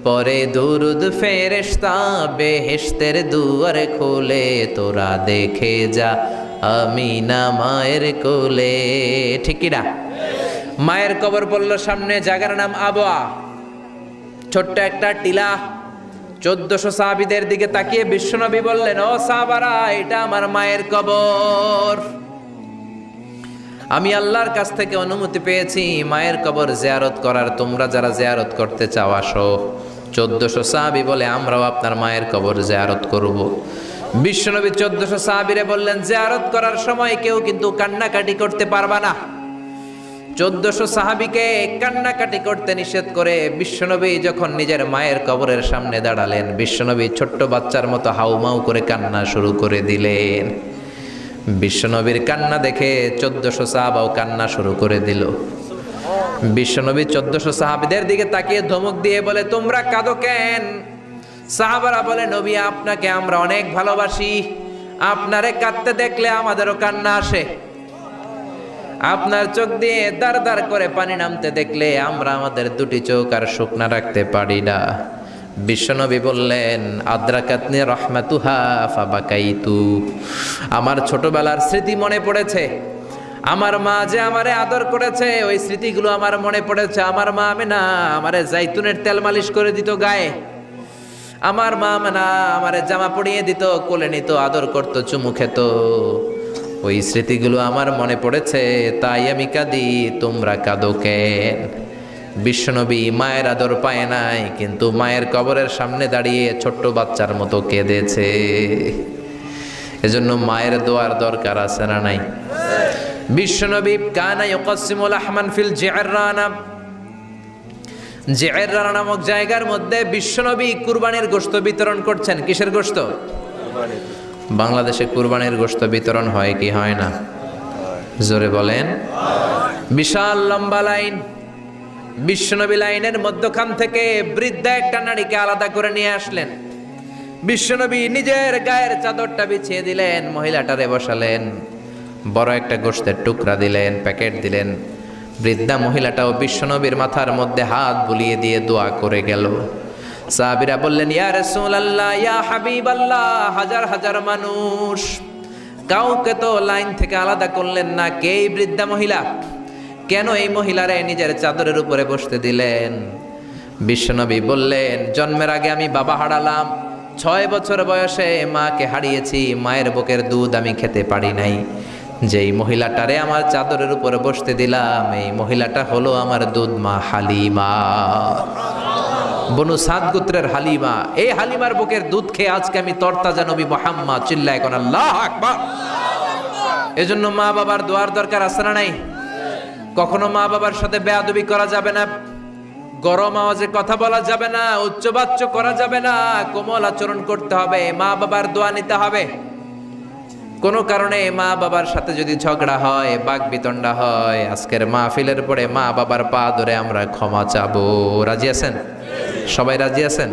পরে দুরুদ ফেরেশতা বেহেশতের দুয়ার খোলে, তোরা দেখে যা আমিনা মায়ের কোলে। ঠিক কি না? মায়ের কবর পড়ল সামনে, জায়গার নাম আবওয়া, ছোট্ট একটা টিলা। 1400 সাহাবীদের দিকে তাকিয়ে বিশ্বনবী বললেন, ও সাহাবারা, এটা আমার মায়ের কবর। আমি আল্লাহর কাছ থেকে অনুমতি পেয়েছি মায়ের কবর জিয়ারত করার, তোমরা যারা জিয়ারত করতে চাও আসো। 1400 সাহাবী বলে, আমরাও আপনার মায়ের কবর জিয়ারত করব। বিশ্বনবী 1400 সাহাবীরে বললেন, জিয়ারত করার সময় কেউ কিন্তু কান্নাকাটি করতে পারবা না। 1400 সাহাবীকে কান্নাকাটি করতে নিষেধ করে বিশ্বনবী যখন নিজের মায়ের কবরের সামনে দাঁড়ালেন, বিশ্বনবী ছোট্ট বাচ্চার মতো হাউমাউ করে কান্না শুরু করে দিলেন। বিশ্বনবীর কান্না দেখে 1400 সাহাবাও কান্না শুরু করে দিল। বিশ্বনবী 1400 সাহাবীদের দিকে তাকিয়ে ধমক দিয়ে বলে, তোমরা কাঁদো কেন? সাহাবারা বলে, নবী আপনাকে আমরা অনেক ভালোবাসি, আপনারে কাঁদতে দেখলে আমাদেরও কান্না আসে। আপনার চোখ দিয়ে দার দার করে পানি নামতে দেখলে আমরা আমাদের দুটি চোখ আর শুকনা রাখতে পারি না। বিশ্বনবী বললেন, আদ্রাকাতনি রহমাতুহা ফাবাকাইতু। আমার ছোটবেলার স্মৃতি মনে পড়েছে, আমার মা যে আমারে আদর করেছে ওই স্মৃতিগুলো আমার মনে পড়েছে। আমার মা আমেনা আমারে জাইতুনের তেল মালিশ করে দিত গায়ে, আমার মা আমেনা আমারে জামা পরিয়ে দিত, কোলে নিত, আদর করত, চুমু খেত। ওই স্মৃতিগুলো আমার মনে পড়েছে, তাই আমি কাঁদি, তোমরা কাঁদো কেন? বিশ্বনবী মায়ের আদর পায় নাই, কিন্তু মায়ের কবরের সামনে দাঁড়িয়ে ছোট্ট বাচ্চার মতো কেঁদেছে। এজন্য মায়ের দোয়ার দরকার আছে না নাই? বিশ্বনবী কানা ইউকাসিমুল আহমান ফিল জিআররানা, জিআররানা নামক জায়গার মধ্যে বিশ্বনবী কুরবানির গোশত বিতরণ করছেন। কিসের গোশত? বাংলাদেশে কুরবানির গোশত বিতরণ হয় কি হয় না? জোরে বলেন। বিশাল লম্বা লাইন, বিশ্বনবী লাইনের মধ্যখান থেকে বৃদ্ধা একটা নারীকে আলাদা করে নিয়ে আসলেন। বিশ্বনবী নিজের গায়ের চাদরটা বিছিয়ে দিলেন, মহিলাটারে বসালেন, বড় একটা গোশতের টুকরা দিলেন, প্যাকেট দিলেন। বৃদ্ধা মহিলাটাও বিশ্বনবীর মাথার মধ্যে হাত বুলিয়ে দিয়ে দোয়া করে গেল। সাহাবীরা বললেন, ইয়া রাসূলুল্লাহ, ইয়া হাবিবাল্লাহ, হাজার হাজার মানুষ, কাউকে তো লাইন থেকে আলাদা করলেন না, কে এই বৃদ্ধা মহিলা? কেন এই মহিলারে নিজের চাদরের উপরে বসতে দিলেন? বিশ্বনবী বললেন, জন্মের আগে আমি বাবা হারালাম, 6 বছর বয়সে মাকে হারিয়েছি, মায়ের বুকের দুধ আমি খেতে পারি নাই। যেই মহিলাটারে আমার চাদরের উপরে বসতে দিলাম, এই মহিলাটা হলো আমার দুধ মা হালিমা, বনু সাদ গোত্রের হালিমা। এই হালিমার বুকের দুধ খেয়ে আজকে আমি তরতাজা নবী মুহাম্মদ। চিল্লায় কোন আল্লাহু আকবার। এজন্য মা বাবার দোয়ার দরকার আছে না নাই? কখনো মা বাবার সাথে বেয়াদবি করা যাবে না, গরম আওয়াজে কথা বলা যাবে না, উচ্চবাচ্য করা যাবে না, কোমল আচরণ করতে হবে, মা বাবার দোয়া নিতে হবে। কোনো কারণে মা বাবার সাথে যদি ঝগড়া হয়, বাকবিতণ্ডা হয়, আজকের মাহফিলের পরে মা বাবার পা ধরে আমরা ক্ষমা চাবো। রাজি আছেন? সবাই রাজি আছেন?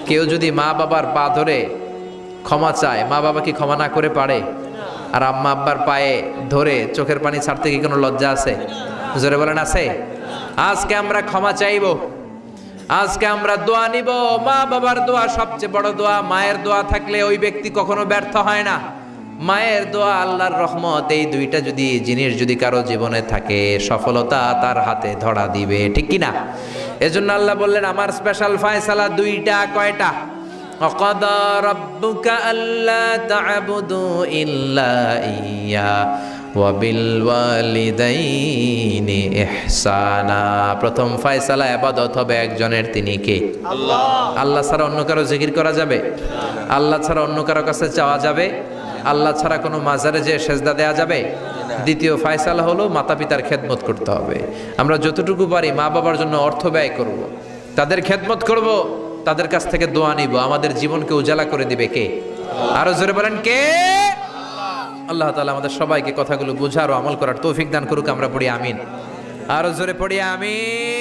কেউ যদি মা বাবার পা ধরে ক্ষমা চায়, মা বাবা কি ক্ষমা না করে পারে? আর আম্মা আব্বার পায়ে ধরে চোখের পানি ছাড়তে কি কোনো লজ্জা আছে? জোরে বলেন, আছে? আজকে আমরা ক্ষমা চাইব, আজকে আমরা দোয়া নিব। মা বাবার দোয়া সবচেয়ে বড় দোয়া। মায়ের দোয়া থাকলে ওই ব্যক্তি কখনো ব্যর্থ হয় না। মায়ের দোয়া, আল্লাহর রহমত, এই দুইটা যদি জিনিস যদি কারো জীবনে থাকে, সফলতা তার হাতে ধরা দিবে, ঠিক কি না? এজন্য আল্লাহ বললেন, আমার স্পেশাল ফয়সালা দুইটা। কয়টা? وَقَضَى رَبُّكَ أَلَّا تَعْبُدُوا إِلَّا إِيَّاهُ وَبِالْوَالِدَيْنِ إِحْسَانًا। প্রথম ফয়সালা ইবাদত হবে একজনের, তিনি কে? আল্লাহ। আল্লাহ ছাড়া অন্য কারো জিকির করা যাবে? আল্লাহ ছাড়া অন্য কারো কাছে চাওয়া যাবে? আল্লাহ ছাড়া কোনো মাজারে যে সেজদা দেয়া যাবে? দ্বিতীয় ফয়সালা হলো মাতা পিতার খেদমত করতে হবে। আমরা যতটুকু পারি মা বাবার জন্য অর্থ ব্যয় করব, তাদের খেদমত করব, তাদের কাছ থেকে দোয়া নিব। আমাদের জীবনকে উজালা করে দিবে কে? আরো জোরে বলেন, কে? আল্লাহ তাআলা আমাদের সবাইকে কথাগুলো বুঝার ও আমল করার তৌফিক দান করুক। আমরা পড়ি আমিন। আরো জোরে পড়ি আমিন।